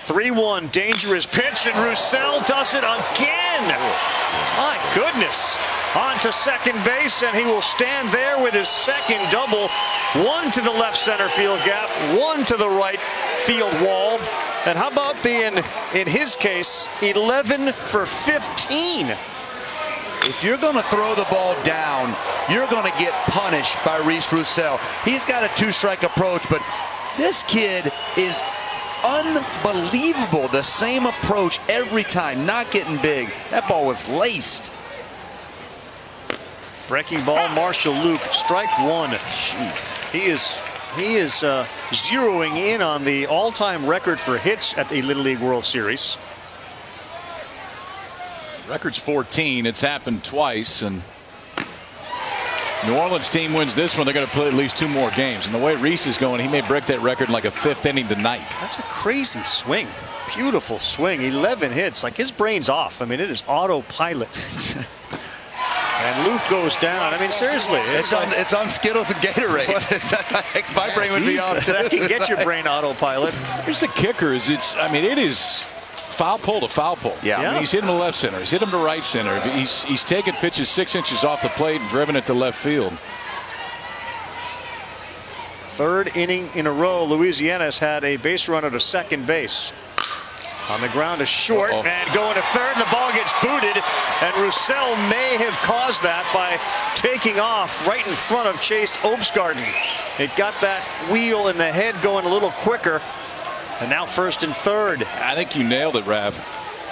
3-1, dangerous pitch, and Roussel does it again. My goodness. On to second base, and he will stand there with his second double. 1 to the left center field gap, 1 to the right field wall. And how about being, in his case, 11 for 15? If you're going to throw the ball down, you're going to get punished by Reese Roussel. He's got a 2-strike approach, but this kid is unbelievable. The same approach every time, not getting big. That ball was laced. Breaking ball, Marshall Luke, strike 1. Jeez. He is zeroing in on the all-time record for hits at the Little League World Series. Record's 14. It's happened twice, and New Orleans team wins this one. They're going to play at least 2 more games. And the way Reese is going, he may break that record in like a 5th inning tonight. That's a crazy swing. Beautiful swing. 11 hits. Like, his brain's off. I mean, it is autopilot. And Luke goes down. I mean, seriously. It's on Skittles and Gatorade. My brain would be off. That can get your brain autopilot. Here's the kicker. It is foul pole to foul pole. Yeah. I mean, he's hit him to left center. He's hit him to right center. He's taken pitches 6 inches off the plate and driven it to left field. 3rd inning in a row, Louisiana has had a base runner to second base. On the ground is short, and going to third, and the ball gets booted. And Roussel may have caused that by taking off right in front of Chase Opsgarden. It got that wheel in the head going a little quicker. And now 1st and 3rd. I think you nailed it, Rav,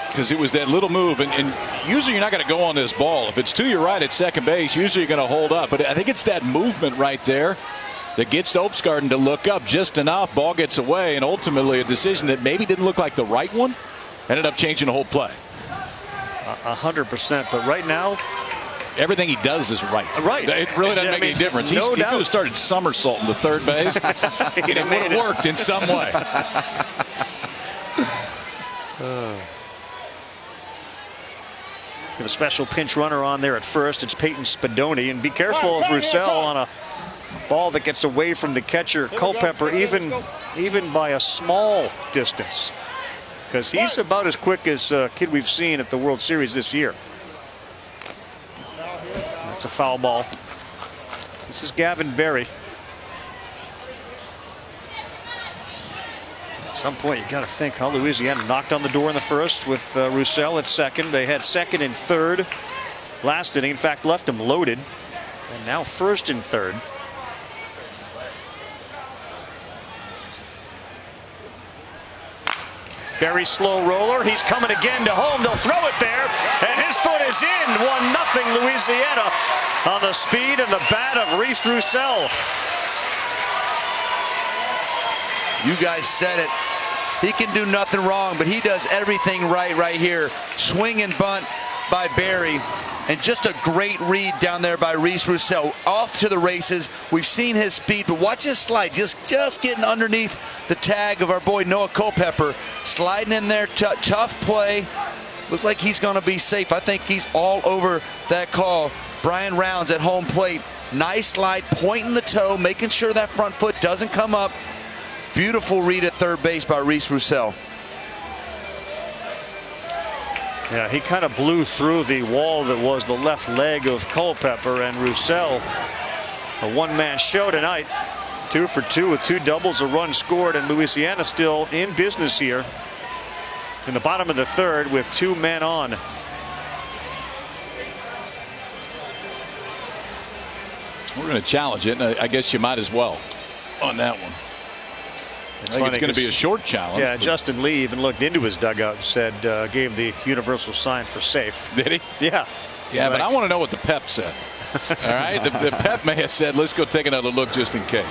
because it was that little move. And usually you're not going to go on this ball. If it's to your right at second base, usually you're going to hold up. But I think it's that movement right there that gets Opsgarden to look up just enough. Ball gets away, and ultimately a decision that maybe didn't look like the right one ended up changing the whole play. 100%. But right now, everything he does is right. Right. It really doesn't make any difference. He could have started somersaulting to third base, and it would have worked in some way. Got a special pinch runner on there at first. It's Peyton Spadoni. And be careful of Roussel on a ball that gets away from the catcher, Culpepper, even by a small distance. Because he's about as quick as a kid we've seen at the World Series this year. That's a foul ball. This is Gavin Berry. At some point, you got to think how Louisiana knocked on the door in the first with Roussel at second. They had second and third last inning. In fact, left them loaded. And now first and third. Very slow roller. He's coming again to home. They'll throw it there. And his foot is in. 1-0 Louisiana on the speed and the bat of Reese Roussel. You guys said it. He can do nothing wrong, but he does everything right here. Swing and bunt by Berry. And just a great read down there by Reese Roussel. Off to the races. We've seen his speed, but watch his slide. Just getting underneath the tag of our boy Noah Culpepper. Sliding in there. Tough play. Looks like he's going to be safe. I think he's all over that call. Brian Rounds at home plate. Nice slide, pointing the toe, making sure that front foot doesn't come up. Beautiful read at third base by Reese Roussel. Yeah, he kind of blew through the wall that was the left leg of Culpepper, and Roussel, a one-man show tonight. 2 for 2 with 2 doubles, a run scored, and Louisiana still in business here in the bottom of the third with 2 men on. We're going to challenge it, and I guess you might as well on that one. I think it's going to be a short challenge. Yeah, Justin Lee even looked into his dugout and said, gave the universal sign for safe. Did he? Yeah. Yeah, but I want to know what the Pep said. All right, the Pep may have said, let's go take another look just in case.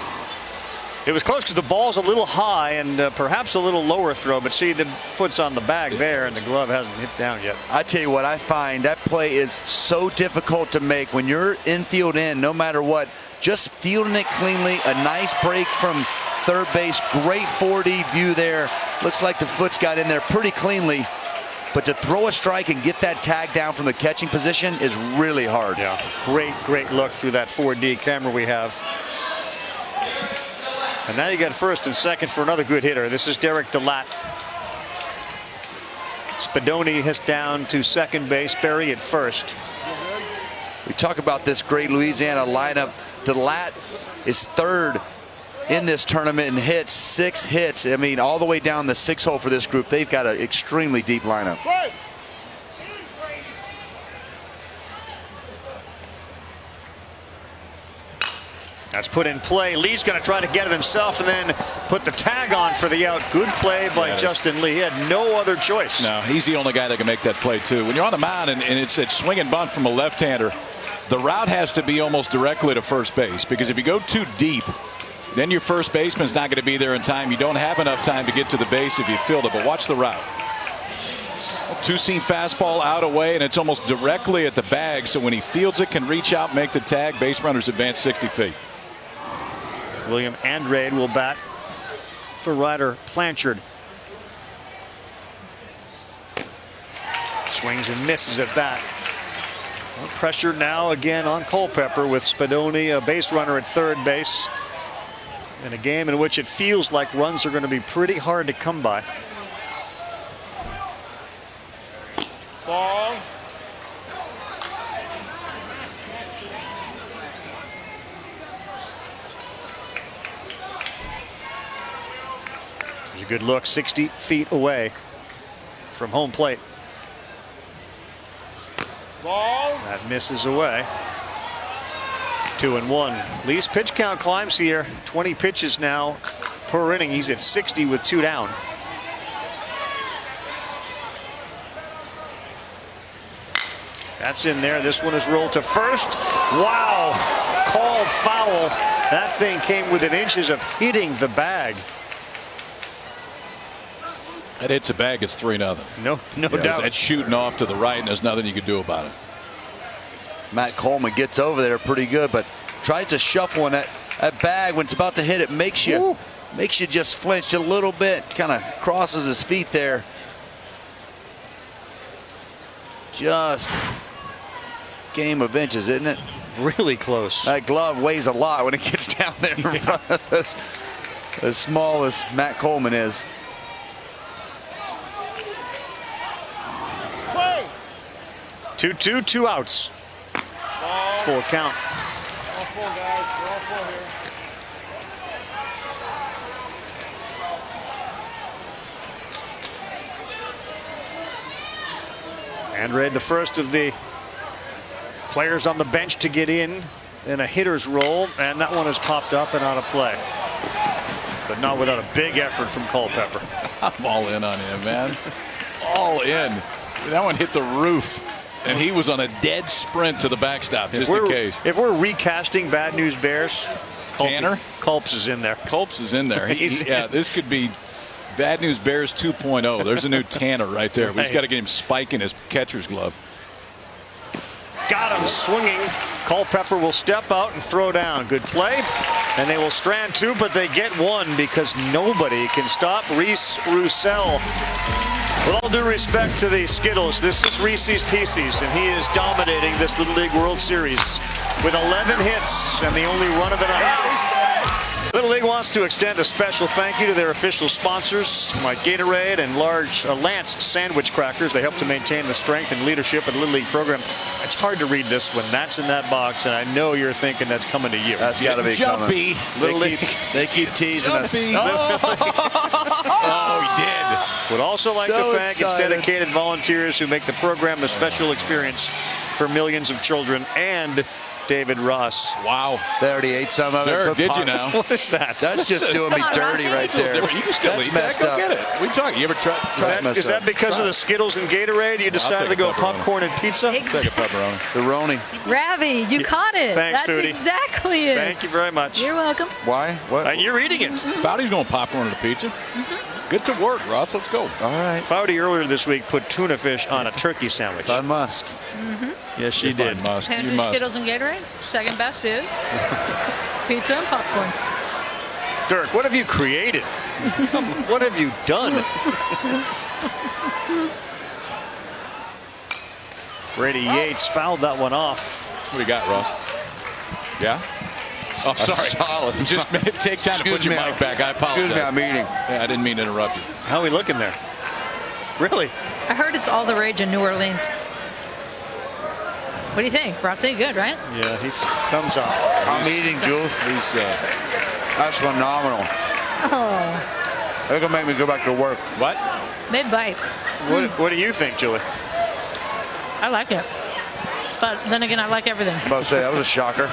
It was close because the ball's a little high and perhaps a little lower throw, but see, the foot's on the bag there and the glove hasn't hit down yet. I tell you what, I find that play is so difficult to make when you're infield in, no matter what. Just fielding it cleanly, a nice break from third base, great 4D view there. Looks like the foot's got in there pretty cleanly, but to throw a strike and get that tag down from the catching position is really hard. Yeah, great look through that 4D camera we have. And now you got first and second for another good hitter. This is Derek DeLatte. Spadoni has down to second base, Berry at first. We talk about this great Louisiana lineup. DeLatte is third in this tournament and hits 6 hits. I mean, all the way down the 6 hole for this group. They've got an extremely deep lineup. That's put in play. Lee's going to try to get it himself and then put the tag on for the out. Good play by Justin Lee. He had no other choice. No, he's the only guy that can make that play too. When you're on the mound and it's a swing and bunt from a left-hander, the route has to be almost directly to first base, because if you go too deep, then your first baseman's not going to be there in time. You don't have enough time to get to the base if you field it, but watch the route. Two-seam fastball out away, and it's almost directly at the bag, so when he fields it, can reach out, make the tag. Base runners advance 60 feet. William Andrade will bat for Ryder Blanchard. Swings and misses at that. Pressure now again on Culpepper with Spadoni, a base runner at third base. In a game in which it feels like runs are going to be pretty hard to come by. Ball. There's a good look, 60 feet away from home plate. Ball. That misses away. 2-1. Lee's pitch count climbs here. 20 pitches now per inning. He's at 60 with 2 down. That's in there. This one is rolled to first. Wow. Called foul. That thing came within inches of hitting the bag. That hits a bag, it's 3-0. No doubt. It's shooting off to the right, and there's nothing you can do about it. Matt Coleman gets over there pretty good, but tries to shuffle in that bag when it's about to hit. It makes you just flinch a little bit. Kind of crosses his feet there. just game of inches, isn't it? Really close. That glove weighs a lot when it gets down there in front of us, as small as Matt Coleman is. Play. 2-2, 2 outs. Full count. All four, guys. We're all four here. Andrade, the first of the players on the bench to get in a hitter's role, and that one has popped up and out of play. But not without a big effort from Culpepper. I'm all in on him, man. All in. That one hit the roof, and he was on a dead sprint to the backstop, just in case. If we're recasting Bad News Bears, Tanner? Culps is in there. Culps is in there. Yeah, this could be Bad News Bears 2.0. There's a new Tanner right there. We just got to get him spiking his catcher's glove. Got him swinging. Culpepper will step out and throw down. Good play. And they will strand two, but they get one because nobody can stop Reese Roussel. With all due respect to the Skittles, this is Reese's Pieces, and he is dominating this Little League World Series with 11 hits and the only run of the night. Little League wants to extend a special thank you to their official sponsors, like Gatorade and large Lance sandwich crackers. They help to maintain the strength and leadership of the Little League program. It's hard to read this when that's in that box, and I know you're thinking that's coming to you. That's got to be jumpy. Coming. They keep teasing us. Oh, he did. Would also like So to thank its excited. dedicated volunteers who make the program a special experience for millions of children, and David Ross. Wow. They already ate some of it. There, Put did you pop- now? What is that? That's just doing me Come on, dirty Rossi. right there. You can still That's eat that. messed Go up. get it. We talking. You ever try? Is that because of the Skittles and Gatorade? You decided take to go a pepperoni. popcorn and pizza? Take a pepperoni. The Roni. Ravi, you caught it. Thanks, That's Foodie. exactly it. Thank you very much. You're welcome. Why? What? And you're eating it. Foudy's going popcorn and a pizza. Get to work, Ross. Let's go. All right. Foudy earlier this week put tuna fish on a turkey sandwich. I must. Yes, she did. Must. Can't You do must. Skittles and Gatorade. Second best is pizza and popcorn. Dirk, what have you created? What have you done? Brady Yates fouled that one off. What do you got, Ross? Yeah? Oh, sorry. Solid. Just take time to put your mic back. I apologize. Excuse me, I'm eating. Yeah, I didn't mean to interrupt you. How are we looking there? Really? I heard it's all the rage in New Orleans. What do you think, Rossi? Good, right? Yeah, he's thumbs up. I'm eating, Jules. He's That's phenomenal. Oh, They're gonna make me go back to work. what? mid bite. What do you think, Julie? I like it. But then again, I like everything. I'm about to say that was a shocker.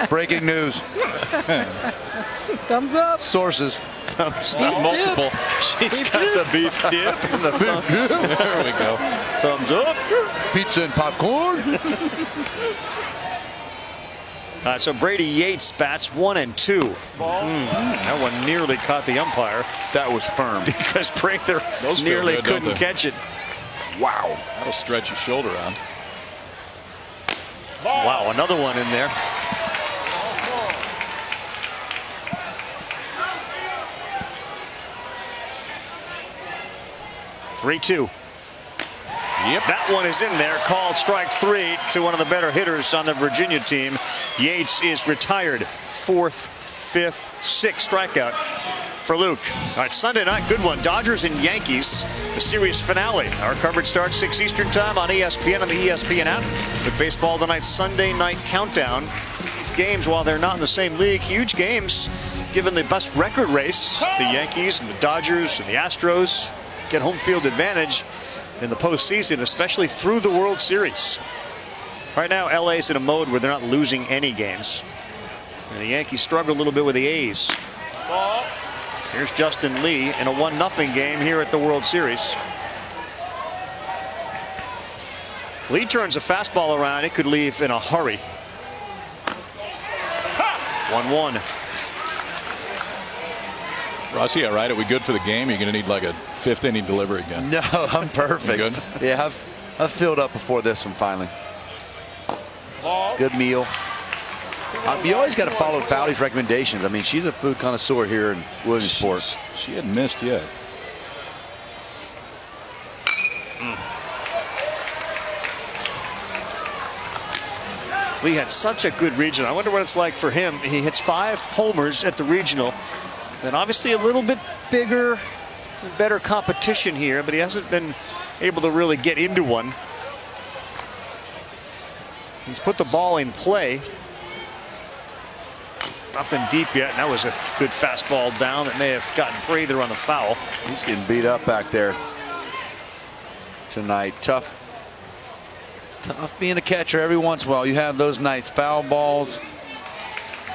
Breaking news. Thumbs up. Sources. Multiple. She's got the beef dip and the There we go. thumbs up. Pizza and popcorn. All right, so Brady Yates bats 1 and 2. That one nearly caught the umpire That was firm. because Prather Those feel nearly good, don't couldn't they? catch it. Wow. That'll stretch your shoulder out. Wow, another one in there. Three-two. Yep. That one is in there, called strike 3 to one of the better hitters on the Virginia team. Yates is retired. 4th, 5th, 6th strikeout for Luke. All right, Sunday night, good one. Dodgers and Yankees, the series finale. Our coverage starts 6 Eastern time on ESPN and the ESPN app. With Baseball Tonight's Sunday night countdown. These games, while they're not in the same league, huge games, given the best record race. The Yankees and the Dodgers and the Astros get home field advantage in the postseason, especially through the World Series. Right now, LA's in a mode where they're not losing any games. And the Yankees struggle a little bit with the A's. Here's Justin Lee in a 1-0 game here at the World Series. Lee turns a fastball around. It could leave in a hurry. 1-1. Rossi, all right? Are we good for the game? You're going to need like a 5th inning delivery again. No, I'm perfect. Good? Yeah, I've filled up before this one finally. Good meal. You always got to follow Fowley's recommendations. I mean, she's a food connoisseur here in Williamsport. She hadn't missed yet. Lee had such a good regional. I wonder what it's like for him. He hits 5 homers at the regional. Then obviously a little bit bigger, better competition here, but he hasn't been able to really get into one. He's put the ball in play. Nothing deep yet. That was a good fastball down that may have gotten Prather on the foul. He's getting beat up back there tonight. Tough being a catcher every once in a while. You have those nights. Foul balls,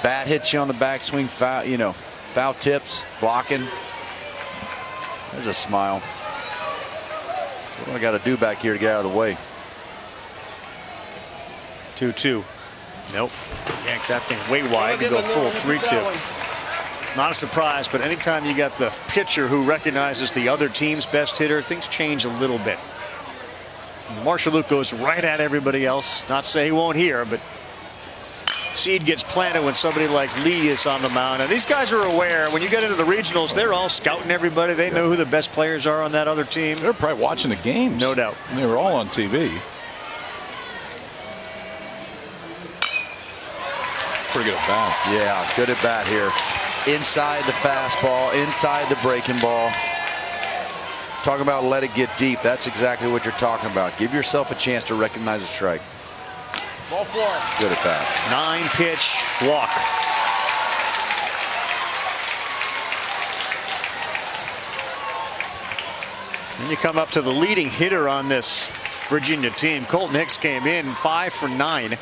bat hits you on the backswing, foul, you know, foul tips, blocking. There's a smile. What do I got to do back here to get out of the way? 2-2. Nope. Yank that thing way wide to go full 3-2. Not a surprise, but anytime you got the pitcher who recognizes the other team's best hitter, things change a little bit. Marshall Luke goes right at everybody else. Not to say he won't hear, but seed gets planted when somebody like Lee is on the mound. And these guys are aware when you get into the regionals, they're all scouting everybody. They know who the best players are on that other team. They're probably watching the games. No doubt. They were all on TV. Pretty good at bat. Yeah, good at bat here. Inside the fastball, inside the breaking ball. Talking about let it get deep. That's exactly what you're talking about. Give yourself a chance to recognize a strike. Ball 4. Good at bat. 9-pitch walk. Then you come up to the leading hitter on this Virginia team. Colton Hicks came in 5 for 9.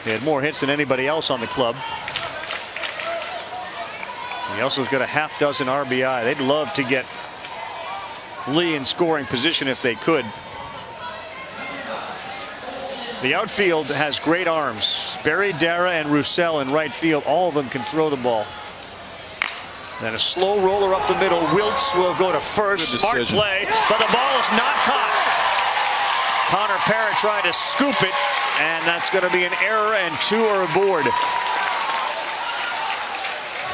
He had more hits than anybody else on the club. He also has got a half dozen RBI. They'd love to get Lee in scoring position if they could. The outfield has great arms. Barry, Dara, and Roussel in right field. All of them can throw the ball. Then a slow roller up the middle. Wiltz will go to first. Smart play, but the ball is not caught. Connor Parrott tried to scoop it, and that's going to be an error, and 2 are aboard.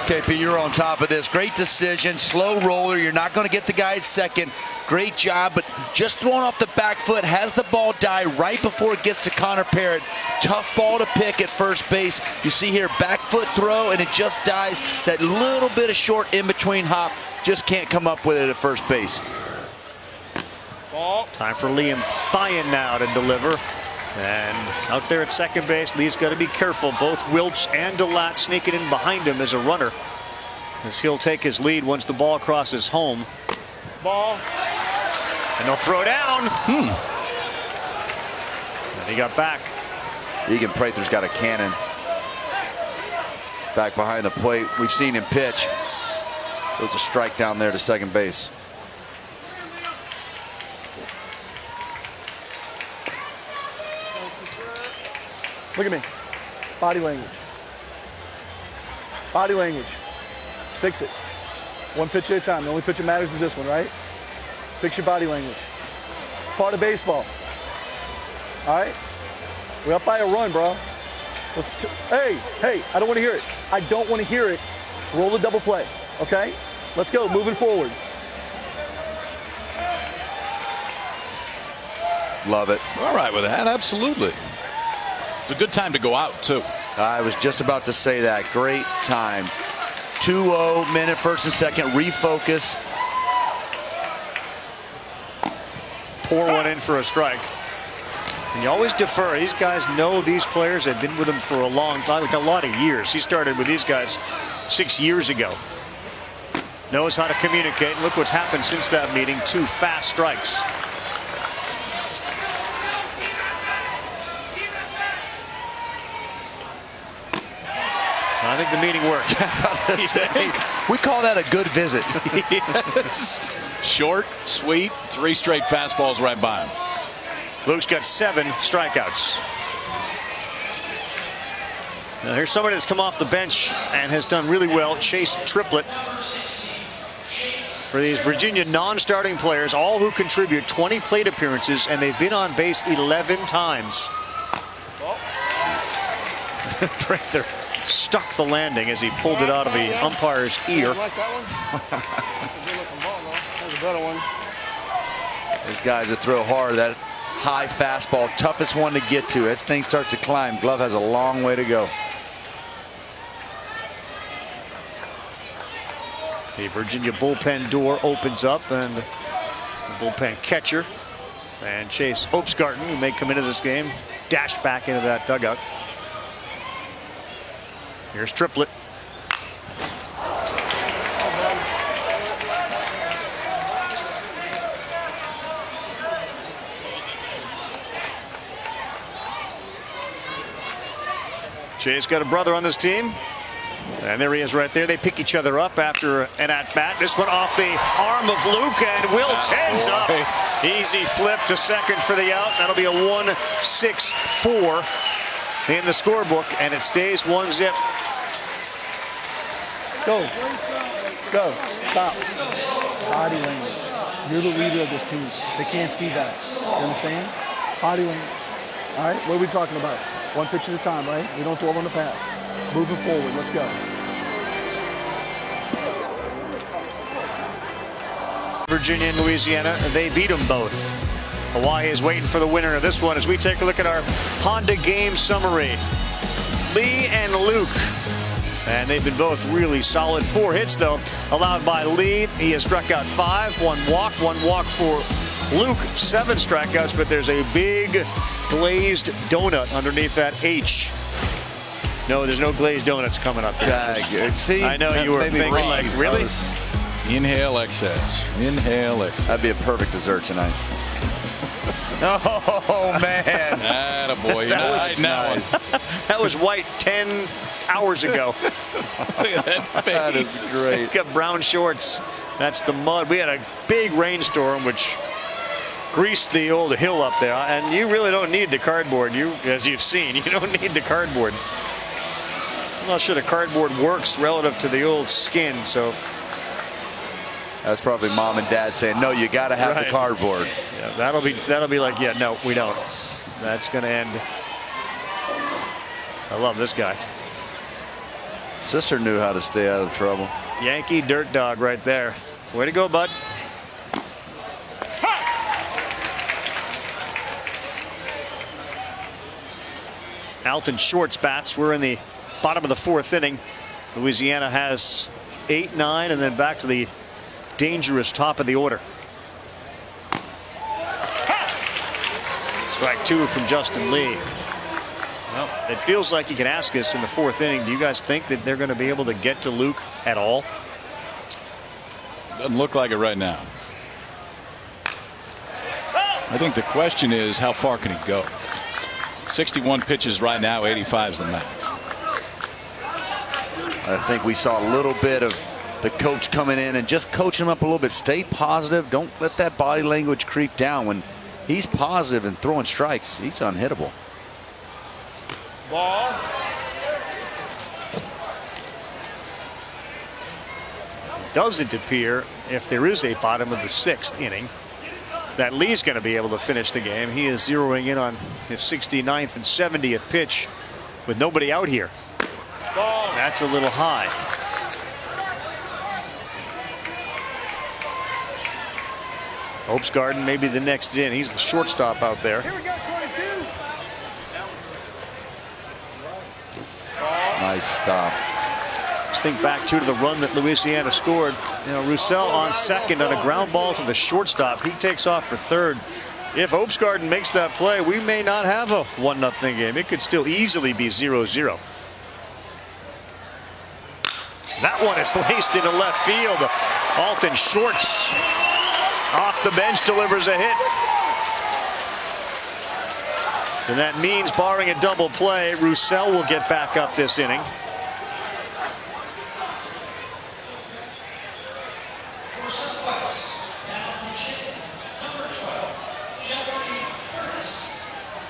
KP, you're on top of this. Great decision. Slow roller. You're not going to get the guy at second. Great job, but just throwing off the back foot. Has the ball die right before it gets to Connor Parrott. Tough ball to pick at first base. You see here, back foot throw, and it just dies. That little bit of short in-between hop. Just can't come up with it at first base. Ball. Time for Liam Thien now to deliver. And out there at second base, Lee's got to be careful. Both Wiltz and DeLatte sneaking in behind him as a runner, as he'll take his lead once the ball crosses home. Ball. And they'll throw down. And he got back. Egan Prather's got a cannon back behind the plate. We've seen him pitch. There's a strike down there to second base. Look at me. Body language. Body language. Fix it. One pitch at a time. The only pitch that matters is this one, right? Fix your body language. It's part of baseball. All right? We're up by a run, bro. Hey, I don't want to hear it. I don't want to hear it. Roll the double play, okay? Let's go, moving forward. Love it. All right with that, absolutely. It's a good time to go out, too. I was just about to say that. Great time. 2-0, minute, first and second, refocus. Pour one in for a strike. And you always defer. These guys know these players. They've been with them for a long time, like a lot of years. He started with these guys 6 years ago. Knows how to communicate. Look what's happened since that meeting. 2 fast strikes. I think the meeting worked. We call that a good visit. Yes. Short, sweet, 3 straight fastballs right by him. Luke's got 7 strikeouts. Now here's somebody that's come off the bench and has done really well. Chase Triplett. For these Virginia non-starting players, all who contribute 20 plate appearances, and they've been on base 11 times. Prather stuck the landing as he pulled it out of the umpire's ear. Like that one? Good looking ball, though. That was a better one. Those guys that throw hard, that high fastball, toughest one to get to. As things start to climb, Glove has a long way to go. The Virginia bullpen door opens up, and the bullpen catcher and Chase Opsgarten, who may come into this game, dash back into that dugout. Here's Triplett. Jay's got a brother on this team. And there he is right there. They pick each other up after an at-bat. This one off the arm of Luke, and Wilt's heads up. Easy flip to second for the out. That'll be a 1-6-4 in the scorebook, and it stays 1-0. Go. Go. Stop. Body language. You're the leader of this team. They can't see that. You understand? Body language. All right? What are we talking about? One pitch at a time, right? We don't dwell on the past. Moving forward. Let's go. Virginia and Louisiana, they beat them both. Hawaii is waiting for the winner of this one as we take a look at our Honda game summary. Lee and Luke. And they've been both really solid. 4 hits, though, allowed by Lee. He has struck out 5, 1 walk for Luke. 7 strikeouts, but there's a big glazed donut underneath that H. No, there's no glazed donuts coming up there. See, I know you were thinking, like, really? Inhale excess. Inhale excess. That'd be a perfect dessert tonight. Oh, man. Attaboy. That was nice. That was White 10 hours ago. Look at that face. That is great. He's got brown shorts. That's the mud. We had a big rainstorm, which greased the old hill up there. And you really don't need the cardboard. As you've seen, you don't need the cardboard. I'm not sure the cardboard works relative to the old skin, so. That's probably mom and dad saying, no, you got to have the cardboard. Yeah, that'll be like, yeah, no, we don't. That's going to end. I love this guy. Sister knew how to stay out of trouble. Yankee dirt dog right there. Way to go, bud. Alton Short's bats. We're in the bottom of the 4th inning. Louisiana has 8, 9, and then back to the dangerous top of the order. Strike 2 from Justin Lee. Well, it feels like you can ask us in the 4th inning, do you guys think that they're going to be able to get to Luke at all? Doesn't look like it right now. I think the question is, how far can he go? 61 pitches right now, 85 is the max. I think we saw a little bit of the coach coming in and just coaching him up a little bit. Stay positive. Don't let that body language creep down. When he's positive and throwing strikes, he's unhittable. Ball. Doesn't appear, if there is a bottom of the 6th inning, that Lee's going to be able to finish the game. He is zeroing in on his 69th and 70th pitch with nobody out here. Ball. That's a little high. Opsgarten maybe the next in. He's the shortstop out there. Here we go, 22. Nice stop. Let's think back to the run that Louisiana scored. You know, Roussel on second on a ground ball to the shortstop. He takes off for third. If Opsgarten makes that play, we may not have a 1-0 game. It could still easily be 0-0. That one is laced into left field. Alton Shorts off the bench delivers a hit. And that means, barring a double play, Roussel will get back up this inning.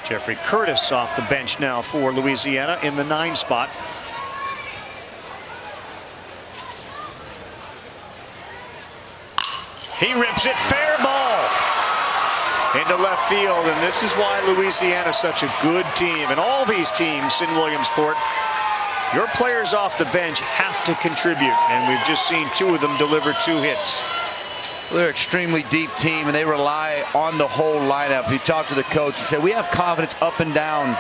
Jeffrey Curtis off the bench now for Louisiana in the 9 spot. He rips it, fair ball into left field, and this is why Louisiana is such a good team. And all these teams in Williamsport, your players off the bench have to contribute, and we've just seen 2 of them deliver 2 hits. They're an extremely deep team, and they rely on the whole lineup. You talk to the coach and say, we have confidence up and down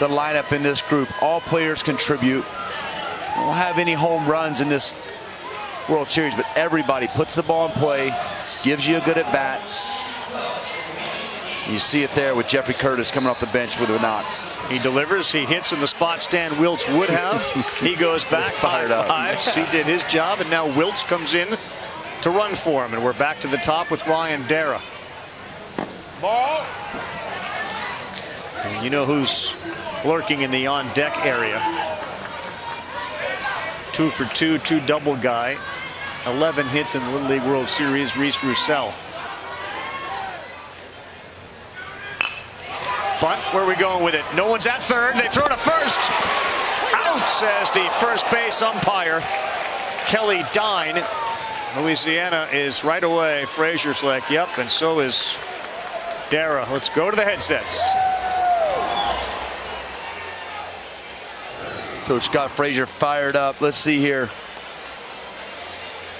the lineup in this group. All players contribute. We don't have any home runs in this World Series, but everybody puts the ball in play, gives you a good at-bat. You see it there with Jeffrey Curtis coming off the bench with a knock. He delivers. He hits in the spot Stan Wiltz would have. He goes back, fired up. fives. He did his job, and now Wiltz comes in to run for him. And we're back to the top with Ryan Dara. Ball. And you know who's lurking in the on-deck area. 2 for 2, 2 double guy. 11 hits in the Little League World Series, Reese Roussel. Bunt, where are we going with it? No one's at third. They throw to first. Out, says the first base umpire, Kelly Dine. Louisiana is right away. Frazier's like, yep, and so is Dara. Let's go to the headsets. Coach Scott Frazier fired up. Let's see here.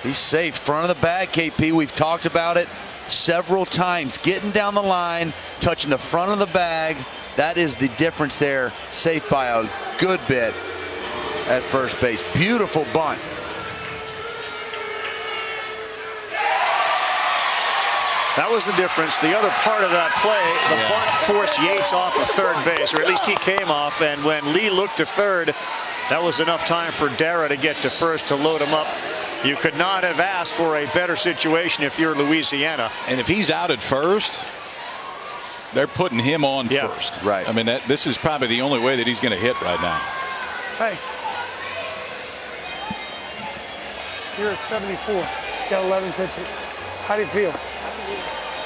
He's safe. Front of the bag, KP. We've talked about it several times. Getting down the line, touching the front of the bag. That is the difference there. Safe by a good bit at first base. Beautiful bunt. That was the difference. The other part of that play, the bunt forced Yates off of third base, or at least he came off. And when Lee looked to third, that was enough time for Dara to get to first to load him up. You could not have asked for a better situation if you're Louisiana. And if he's out at first, they're putting him on first. Right. I mean, this is probably the only way that he's going to hit right now. Hey. You're at 74. You got 11 pitches. How do you feel?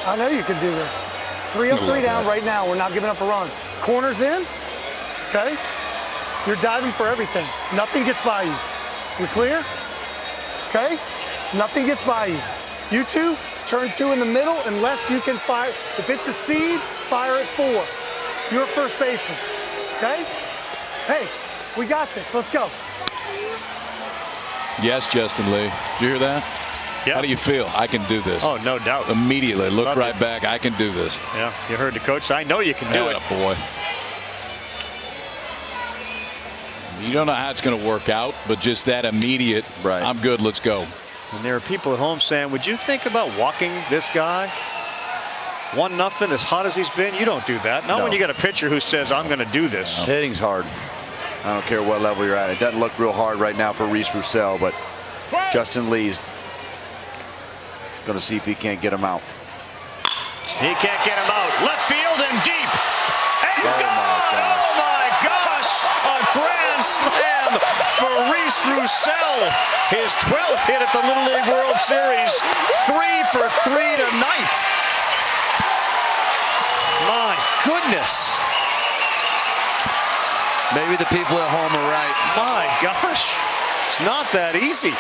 I know you can do this. 3 up, 3 down right now. We're not giving up a run. Corners in. Okay. You're diving for everything. Nothing gets by you. We clear? Okay? Nothing gets by you. You two, turn 2 in the middle unless you can fire. If it's a seed, fire at 4. You're a first baseman. Okay? Hey, we got this. Let's go. Yes, Justin Lee. Did you hear that? Yeah. How do you feel? I can do this. Oh, no doubt. Immediately look Love right it. back. I can do this. Yeah, you heard the coach. I know you can do it. Boy. You don't know how it's going to work out, but just that immediate, I'm good, let's go. And there are people at home saying, would you think about walking this guy? 1-0, as hot as he's been, you don't do that. Not when you got a pitcher who says, I'm going to do this. Hitting's hard. I don't care what level you're at. It doesn't look real hard right now for Reese Roussel, but Justin Lee's going to see if he can't get him out. He can't get him out. Left field and deep. And gone! Oh my gosh! A grand slam for Reese Roussel. His 12th hit at the Little League World Series. 3 for 3 tonight. My goodness. Maybe the people at home are right. My gosh. It's not that easy.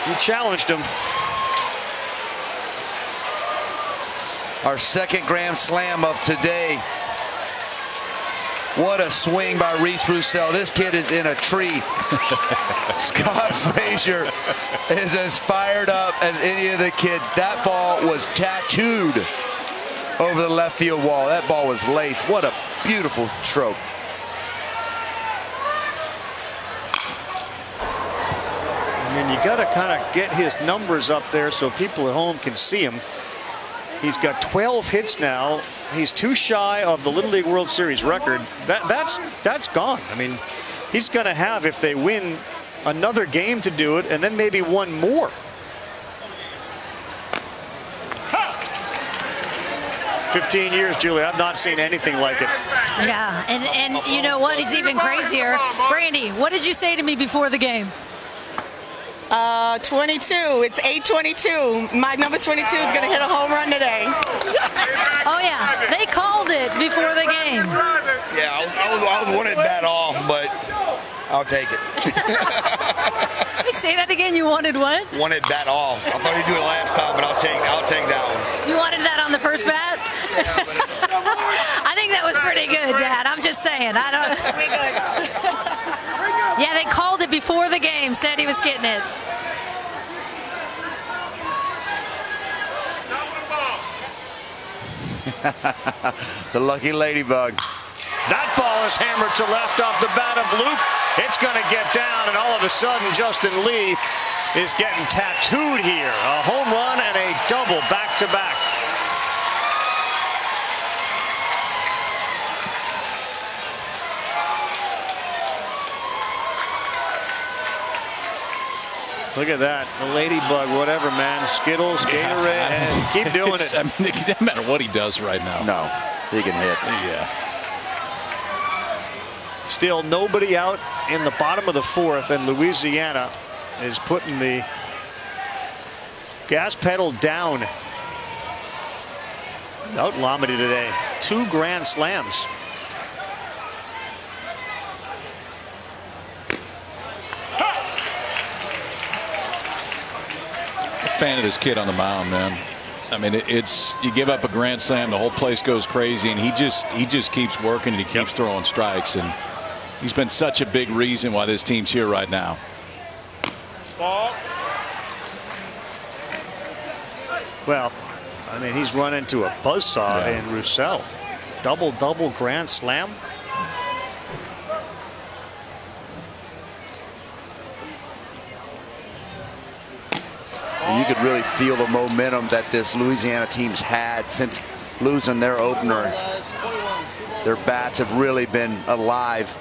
You challenged him. Our second grand slam of today. What a swing by Reese Roussel. This kid is in a tree. Scott Frazier is as fired up as any of the kids. That ball was tattooed over the left field wall. That ball was laced. What a beautiful stroke. I mean, you got to kind of get his numbers up there so people at home can see him. He's got 12 hits now. He's 2 shy of the Little League World Series record. That's gone. I mean, he's going to have, if they win, another game to do it, and then maybe one more. 15 years, Julie. I've not seen anything like it. Yeah, and you know what? He's even crazier. Brandy, what did you say to me before the game? 22. It's 8:22. My number 22 is going to hit a home run today. Oh, yeah. They called it before the game. Yeah, I wanted that off, but I'll take it. Wait, say that again. You wanted what? Wanted that off. I thought he'd do it last time, but I'll take that one. You wanted that on the first bat? I think that was pretty good, Dad. I'm just saying. I don't. Yeah, they called it before the game said he was getting it. The lucky ladybug. That ball is hammered to left off the bat of Luke. It's going to get down, and all of a sudden, Justin Lee is getting tattooed here. A home run and a double back-to-back. Look at that. The ladybug, whatever, man. Skittles, Gatorade, and keep doing it. I mean, it doesn't matter what he does right now. No, he can hit. Yeah. Still nobody out in the bottom of the fourth, and Louisiana is putting the gas pedal down. Out Lamedy today. 2 grand slams. Fan of this kid on the mound, man. I mean, it's you give up a grand slam, the whole place goes crazy, and he just keeps working and he keeps throwing strikes, and he's been such a big reason why this team's here right now. Ball. Well, I mean, he's run into a buzzsaw in Roussel. Double grand slam. You could really feel the momentum that this Louisiana team's had since losing their opener. Their bats have really been alive,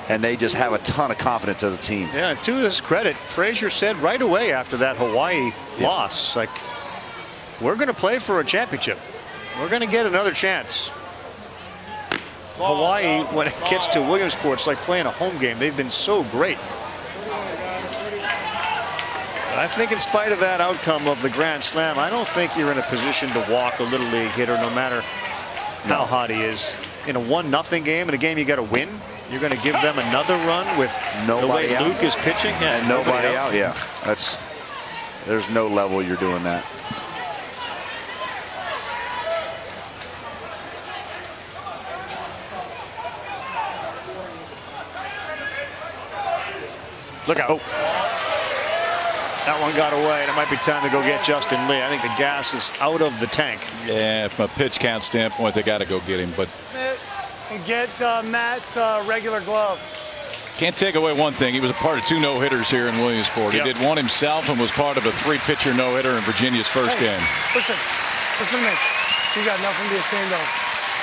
and they just have a ton of confidence as a team. Yeah, to his credit, Frazier said right away after that Hawaii loss, like, we're going to play for a championship. We're going to get another chance. Hawaii, when it gets to Williamsport, it's like playing a home game. They've been so great. I think in spite of that outcome of the grand slam, I don't think you're in a position to walk a Little League hitter no matter how hot he is. In a 1-0 game, in a game you got to win, you're going to give them another run with nobody the way out. Luke is pitching? Yeah, and nobody out. Yeah, there's no level you're doing that. Look out. That one got away, and it might be time to go get Justin Lee. I think the gas is out of the tank. Yeah, from a pitch count standpoint, they got to go get him. But and get Matt's regular glove. can't take away one thing. He was a part of 2 no-hitters here in Williamsport. He did one himself and was part of a 3-pitcher no-hitter in Virginia's first game. Listen to me. You got nothing to be ashamed of.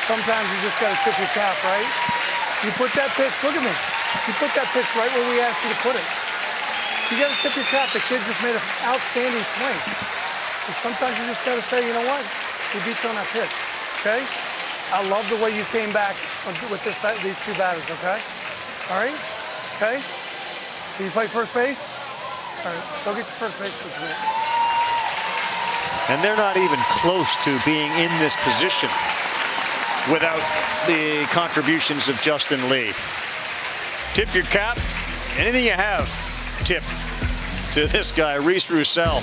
Sometimes you just got to tip your cap, right? You put that pitch, look at me. You put that pitch right where we asked you to put it. You got to tip your cap. The kid just made an outstanding swing. And sometimes you just got to say, you know what? He beats you on that pitch, okay? I love the way you came back with these 2 batters, okay? All right? Okay? Can you play first base? All right, go get your first base for me. And they're not even close to being in this position without the contributions of Justin Lee. Tip your cap. Anything you have, tip to this guy, Reese Roussel.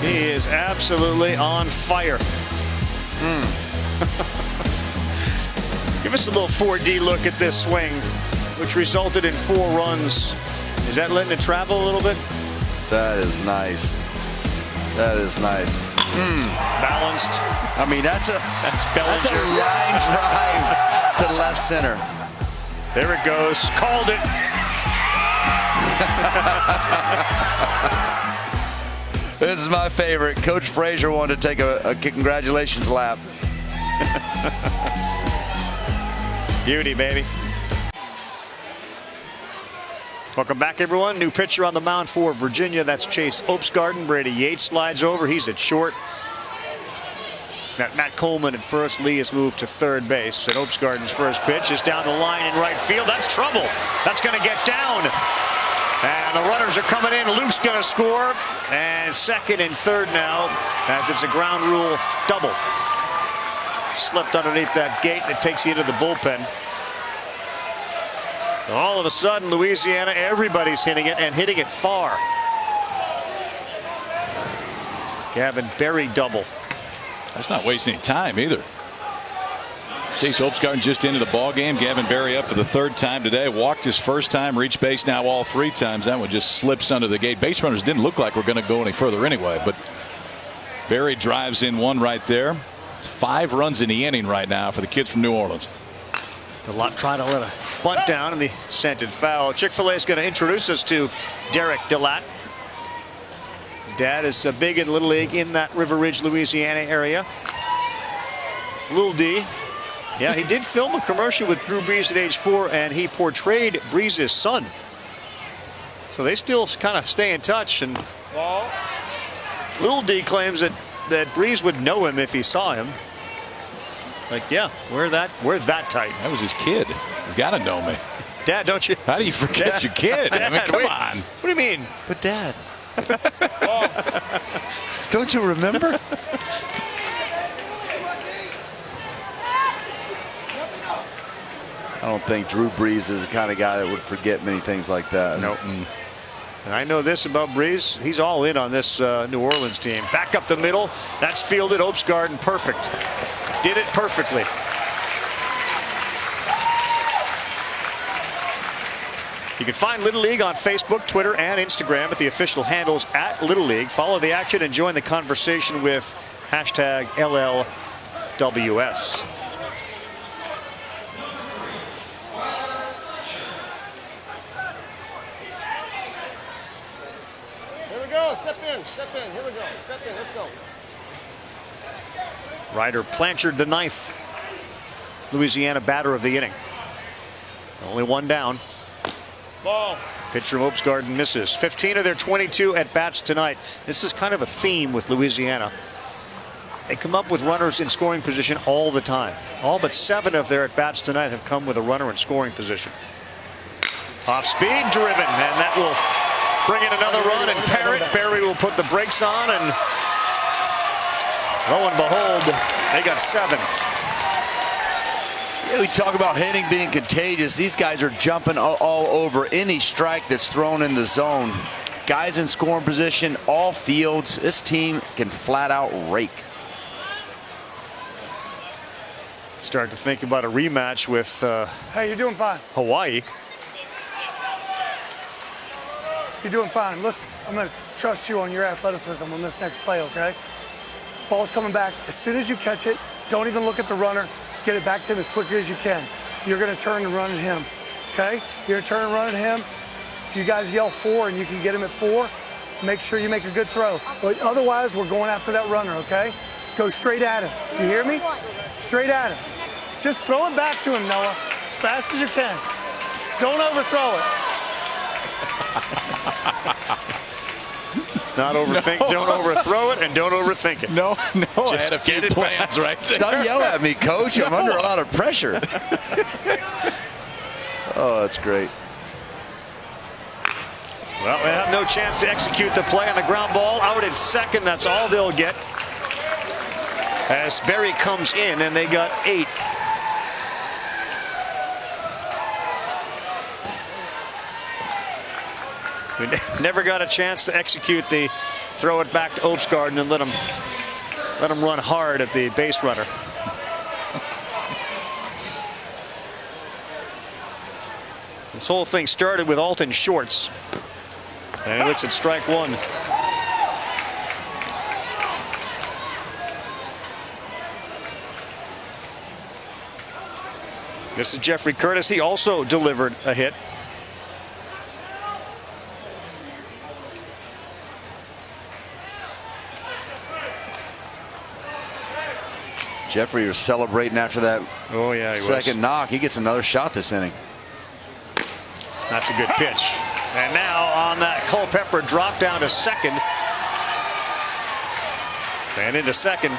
He is absolutely on fire. Give us a little 4D look at this swing, which resulted in 4 runs. Is that letting it travel a little bit? That is nice. That is nice. Balanced. I mean, that's a line drive to left center. There it goes. Called it. This is my favorite. Coach Frazier wanted to take a congratulations lap. Beauty, baby. Welcome back, everyone. New pitcher on the mound for Virginia. That's Chase Opsgarden. Brady Yates slides over. He's at short. Got Matt Coleman at first. Lee has moved to third base. And Opsgarden's first pitch is down the line in right field. That's trouble. That's going to get down. And the runners are coming in. Luke's going to score. And second and third now, as it's a ground rule double. Slipped underneath that gate that takes you into the bullpen. All of a sudden, Louisiana, everybody's hitting it and hitting it far. Gavin Berry double. That's not wasting any time either. Chase Opsgarden just into the ball game. Gavin Berry up for the 3rd time today. Walked his first time, reached base now all 3 times. That one just slips under the gate. Base runners didn't look like we're going to go any further anyway, but Berry drives in 1 right there. 5 runs in the inning right now for the kids from New Orleans. DeLotte trying to let a bunt down in the scented foul. Chick-fil-A is going to introduce us to Derek DeLotte. His dad is big in Little League in that River Ridge, Louisiana area. Lil D. Yeah, he did film a commercial with Drew Brees at age 4, and he portrayed Brees' son. So they still kind of stay in touch. And Lil D claims that Brees would know him if he saw him. Like, yeah, we're that tight. That was his kid. He's got to know me. Dad, don't you? How do you forget Dad, your kid? Dad, I mean, come on. What do you mean? But Dad. Don't you remember? I don't think Drew Brees is the kind of guy that would forget many things like that. Nope. And I know this about Brees. He's all in on this New Orleans team. Back up the middle. That's fielded. Opsgarden, perfect. Did it perfectly. You can find Little League on Facebook, Twitter, and Instagram at the official handles at Little League. Follow the action and join the conversation with #LLWS. Here we go. Step in. Step in. Here we go. Step in. Let's go. Ryder Blanchard, the 9th Louisiana batter of the inning. Only 1 down. Ball. Pitch from Opsgarden misses. 15 of their 22 at bats tonight. This is kind of a theme with Louisiana. They come up with runners in scoring position all the time. All but 7 of their at bats tonight have come with a runner in scoring position. Off speed, driven, and that will bring in another run and Parrott. Berry will put the brakes on, and lo and behold, they got 7. Yeah, we talk about hitting being contagious. These guys are jumping all over any strike that's thrown in the zone. Guys in scoring position, all fields. This team can flat out rake. Start to think about a rematch with Hey, you're doing fine. Hawaii. You're doing fine. Listen, I'm going to trust you on your athleticism on this next play, okay? Ball's coming back. As soon as you catch it, don't even look at the runner. Get it back to him as quickly as you can. You're going to turn and run at him, okay? You're going to turn and run at him. If you guys yell 4 and you can get him at 4, make sure you make a good throw. But otherwise, we're going after that runner, okay? Go straight at him. You hear me? Straight at him. Just throw it back to him, Noah, as fast as you can. Don't overthrow it. It's not overthink. No. Don't overthrow it and don't overthink it. No, Just I had a few plans right there. Stop yelling at me, Coach. I'm under a lot of pressure. Oh, that's great. Well, they have no chance to execute the play on the ground ball. Out at second, that's all they'll get. As Berry comes in, and they got 8. We never got a chance to execute the throw it back to Opsgarden and let him run hard at the base runner. This whole thing started with Alton Shorts. And he looks at strike 1. This is Jeffrey Curtis. He also delivered a hit. Jeffrey was celebrating after that second knock. He gets another shot this inning. That's a good pitch. And now on that Culpepper drop down to second. And into second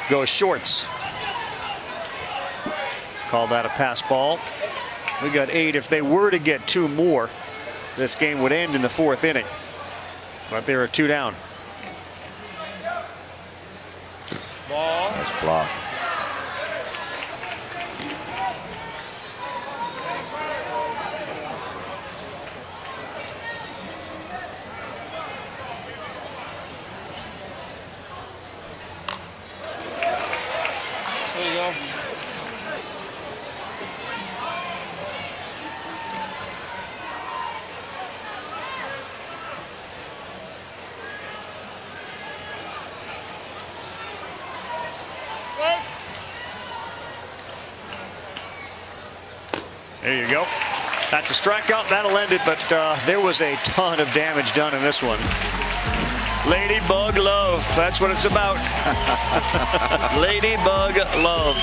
goes Shorts. Call that a pass ball. We got 8. If they were to get 2 more, this game would end in the 4th inning. But they are 2 down. Ball. Nice block. There you go. There you go. That's a strikeout. That'll end it, but there was a ton of damage done in this one. Ladybug love. That's what it's about. Ladybug love.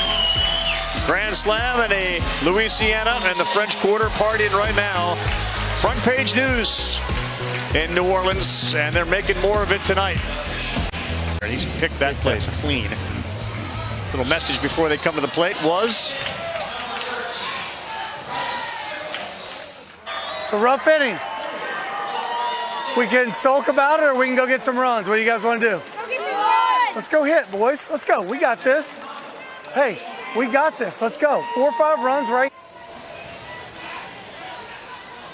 Grand Slam and a Louisiana and the French Quarter partying right now. Front page news in New Orleans, and they're making more of it tonight. He's picked that place clean. Little message before they come to the plate was... It's a rough inning. We can sulk about it, or we can go get some runs. What do you guys want to do? Go get some runs. Let's go hit, boys. Let's go. We got this. Hey, we got this. Let's go. 4 or 5 runs, right?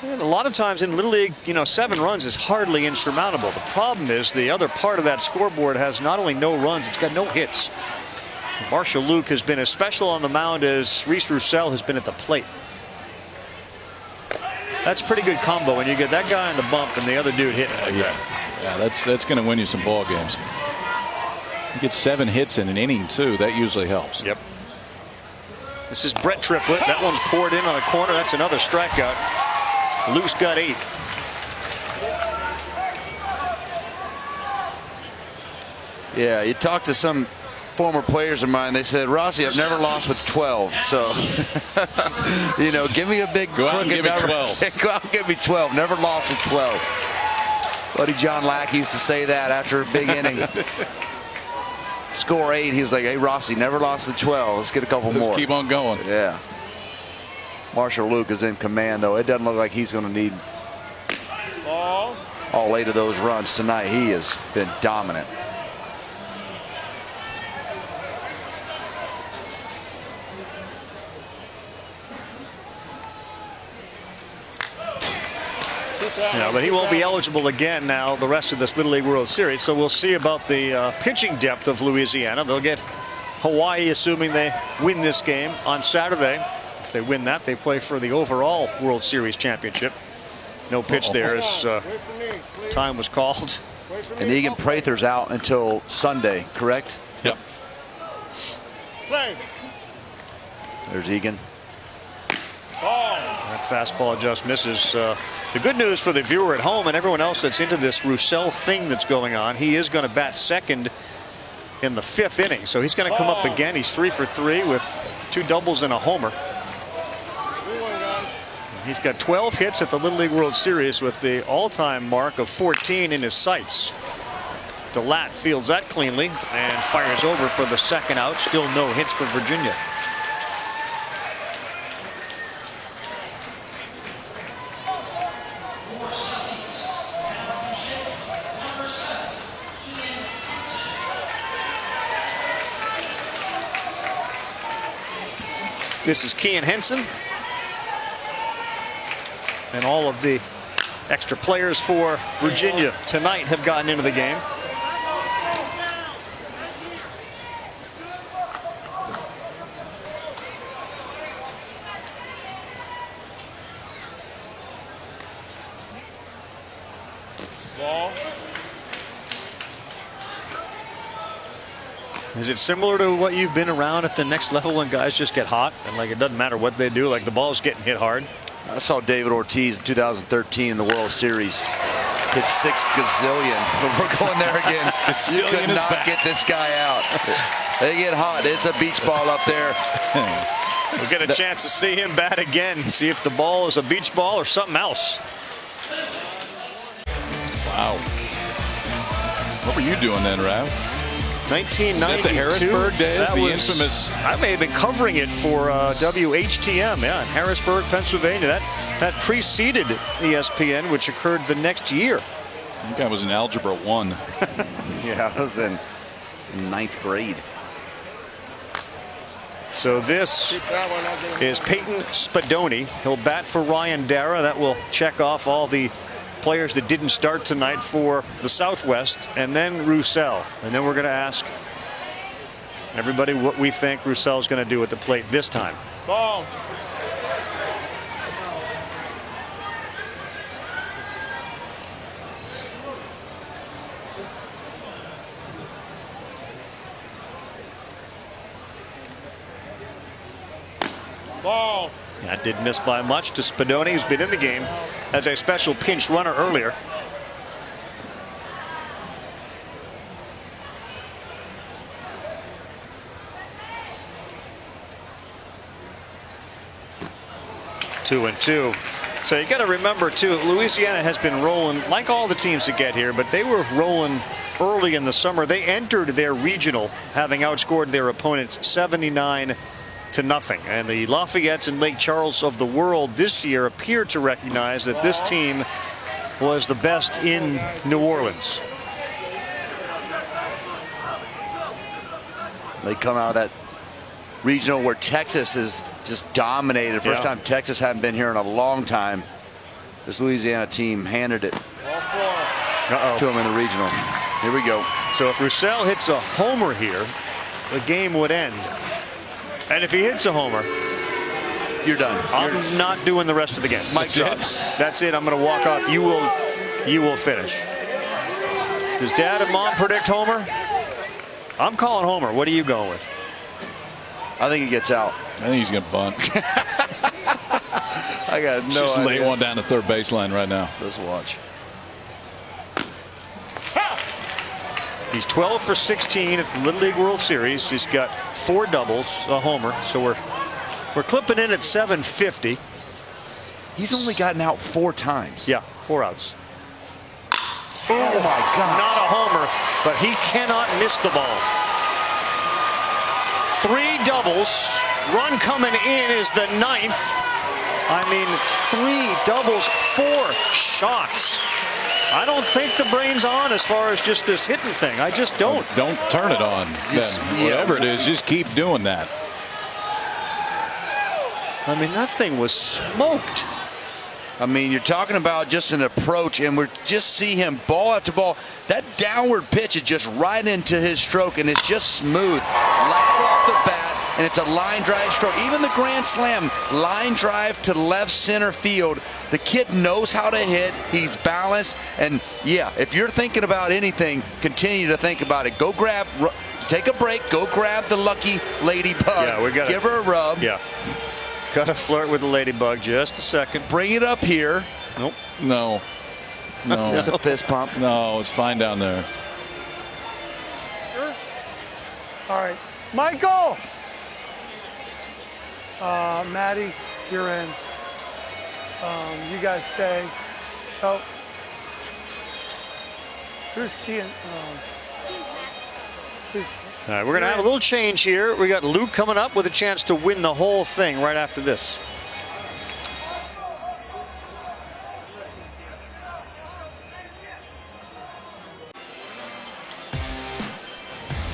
And a lot of times in Little League, 7 runs is hardly insurmountable. The problem is the other part of that scoreboard has not only no runs, it's got no hits. Marshall Luke has been as special on the mound as Reese Roussel has been at the plate. That's a pretty good combo when you get that guy on the bump and the other dude hitting like that. Yeah, that's going to win you some ball games. You get 7 hits in an inning too. That usually helps. Yep. This is Brett Triplett. That one's poured in on the corner. That's another strikeout. Luke's got 8. Yeah, you talk to some former players of mine, they said, Rossi, I've never lost with 12. So, give me a big go out and give me 12. Go out and give me 12. Never lost with 12. Buddy John Lack used to say that after a big inning. Score 8. He was like, hey, Rossi, never lost with 12. Let's get a couple more. Let's keep on going. Yeah. Marshall Luke is in command, though. It doesn't look like he's going to need all 8 of those runs tonight. He has been dominant. But he won't be eligible again now the rest of this Little League World Series. So we'll see about the pitching depth of Louisiana. They'll get Hawaii, assuming they win this game on Saturday. If they win that, they play for the overall World Series championship. No pitch there as time was called. And Egan Prather's out until Sunday, correct? Yep. Play. There's Egan. That fastball just misses. The good news for the viewer at home and everyone else that's into this Roussel thing that's going on, he is going to bat second in the 5th inning. So he's going to come up again. He's 3 for 3 with 2 doubles and a homer. He's got 12 hits at the Little League World Series with the all-time mark of 14 in his sights. DeLatte fields that cleanly and fires over for the 2nd out. Still no hits for Virginia. This is Kean Henson. And all of the extra players for Virginia tonight have gotten into the game. Ball. Is it similar to what you've been around at the next level when guys just get hot and like it doesn't matter what they do, like the ball's getting hit hard? I saw David Ortiz in 2013 in the World Series hit 6 gazillion. But we're going there again. You could not get this guy out. They get hot. It's a beach ball up there. We'll get a chance to see him bat again. See if the ball is a beach ball or something else. Wow. What were you doing then, Rav? 1992. Is that the Harrisburg days? That the was, infamous. I may have been covering it for WHTM, yeah, in Harrisburg, Pennsylvania. That preceded ESPN, which occurred the next year. I think I was in Algebra 1. Yeah, I was in 9th grade. So this is Peyton Spadoni. He'll bat for Ryan Dara. That will check off all the players that didn't start tonight for the Southwest, and then Roussel. And then we're going to ask everybody what we think Roussel's going to do at the plate this time. Ball. Ball. That did miss by much to Spadoni, who's been in the game as a special pinch runner earlier. Two and two. So you got to remember too, Louisiana has been rolling like all the teams that get here, but they were rolling early in the summer. They entered their regional having outscored their opponents 79-0. And the Lafayette's and Lake Charles of the world this year appear to recognize that this team was the best in New Orleans. They come out of that regional where Texas is just dominated. First time Texas hadn't been here in a long time. This Louisiana team handed it to them in the regional. Here we go. So if Roussel hits a homer here, the game would end. And if he hits a homer, you're done. I'm not doing the rest of the game. Mike drop. That's it. I'm going to walk off. You will finish. Does Dad and Mom predict homer? I'm calling homer. What are you going with? I think he gets out. I think he's going to bunt. I got no Just idea. lay one down the third baseline right now. Let's watch. He's 12 for 16 at the Little League World Series. He's got 4 doubles, a homer. So we're clipping in at 750. He's only gotten out 4 times. Yeah, 4 outs. Oh my God! Not a homer, but he cannot miss the ball. 3 doubles. Run coming in is the 9th. I mean, 3 doubles, 4 shots. I don't think the brain's on as far as just this hitting thing. I just don't. Don't turn it on. Just, whatever it is, just keep doing that. I mean, that thing was smoked. I mean, you're talking about just an approach, and we're just see him ball after ball. That downward pitch is just right into his stroke, and it's just smooth. Loud off the bat, and it's a line drive stroke. Even the grand slam, line drive to left center field. The kid knows how to hit. He's balanced. And, yeah, if you're thinking about anything, continue to think about it. Go grab, take a break, go grab the lucky ladybug. Yeah, we got give her a rub. Yeah. Got to flirt with the ladybug just a second. Bring it up here. Nope. No. No. Just a fist pump. No, it's fine down there. Sure. All right. Michael! Maddie, you're in. You guys stay. Oh. Who's keying? All right, we're going to have a little change here. We got Luke coming up with a chance to win the whole thing right after this.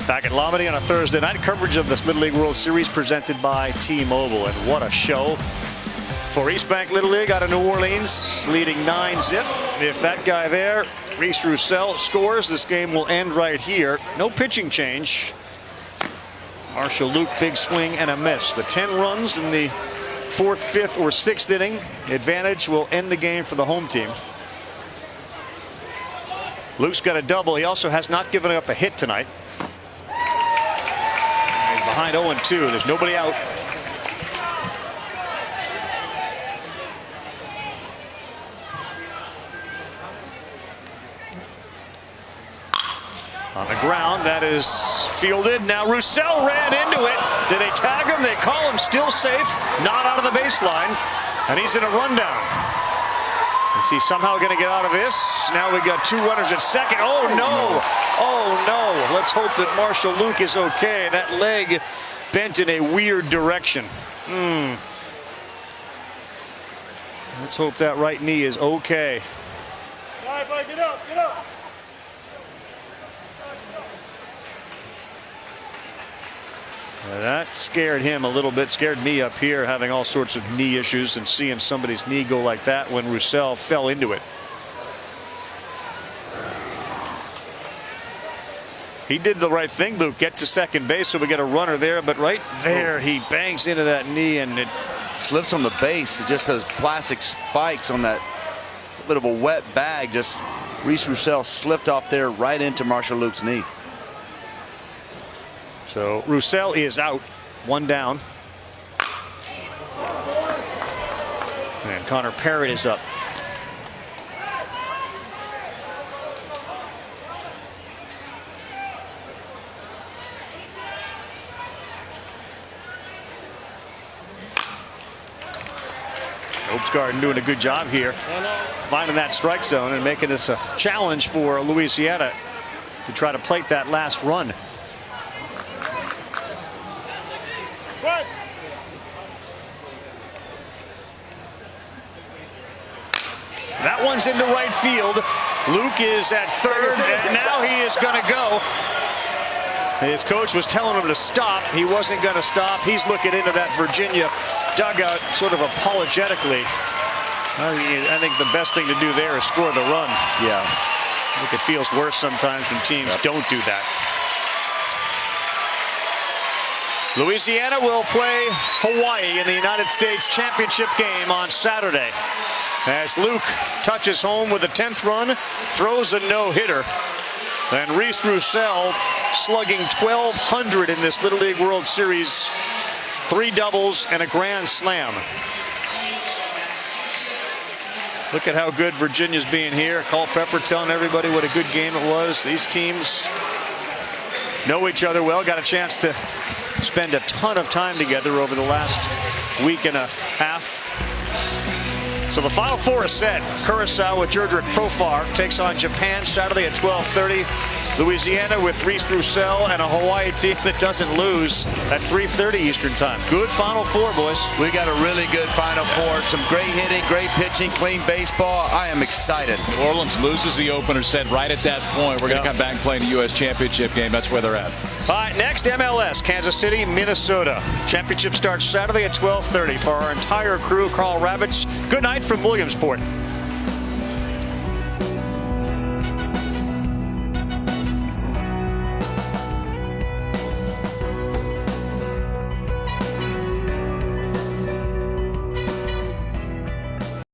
Back at Lombardy on a Thursday night, coverage of this Little League World Series presented by T-Mobile. And what a show for East Bank Little League out of New Orleans, leading 9-zip. If that guy there, Reese Roussel, scores, this game will end right here. No pitching change. Marshall Luke, big swing and a miss. The 10 runs in the 4th, 5th, or 6th inning. Advantage will end the game for the home team. Luke's got a double. He also has not given up a hit tonight. He's behind 0-2. There's nobody out. On the ground, that is fielded. Now Roussel ran into it. Did they tag him? They call him still safe. Not out of the baseline. And he's in a rundown. Is he somehow going to get out of this? Now we got 2 runners at second. Oh, no. Oh, no. Let's hope that Marshall Luke is okay. That leg bent in a weird direction. Let's hope that right knee is okay. All right, buddy, get up, get up. That scared him a little bit, scared me up here, having all sorts of knee issues, and seeing somebody's knee go like that when Roussel fell into it. He did the right thing, Luke. Get to second base so we get a runner there, but right there he bangs into that knee and it slips on the base. Just those plastic spikes on that bit of a wet bag. Just Reese Roussel slipped off there right into Marshall Luke's knee. So Roussel is out, 1 down. And Connor Parrott is up. Opes Garden doing a good job here, finding that strike zone and making this a challenge for Louisiana to try to plate that last run. That one's into right field. Luke is at third, and now he is going to go. His coach was telling him to stop. He wasn't going to stop. He's looking into that Virginia dugout sort of apologetically. I think the best thing to do there is score the run. Yeah. I think it feels worse sometimes when teams don't do that. Louisiana will play Hawaii in the United States Championship game on Saturday. As Luke touches home with a 10th run, throws a no-hitter. And Reese Roussel slugging 1,200 in this Little League World Series. 3 doubles and a grand slam. Look at how good Virginia's being here. Culpepper telling everybody what a good game it was. These teams know each other well. Got a chance to spend a ton of time together over the last week and a half. So the Final Four is set. Curacao with Jerdrick Profar takes on Japan Saturday at 12:30. Louisiana with Reese Roussel and a Hawaii team that doesn't lose at 3:30 Eastern time. Good Final Four, boys. We got a really good Final Four. Some great hitting, great pitching, clean baseball. I am excited. New Orleans loses the opener set right at that point. We're going to come back and play in the U.S. Championship game. That's where they're at. All right, next MLS, Kansas City, Minnesota. Championship starts Saturday at 12:30. For our entire crew, Carl Ravitz, good night from Williamsport.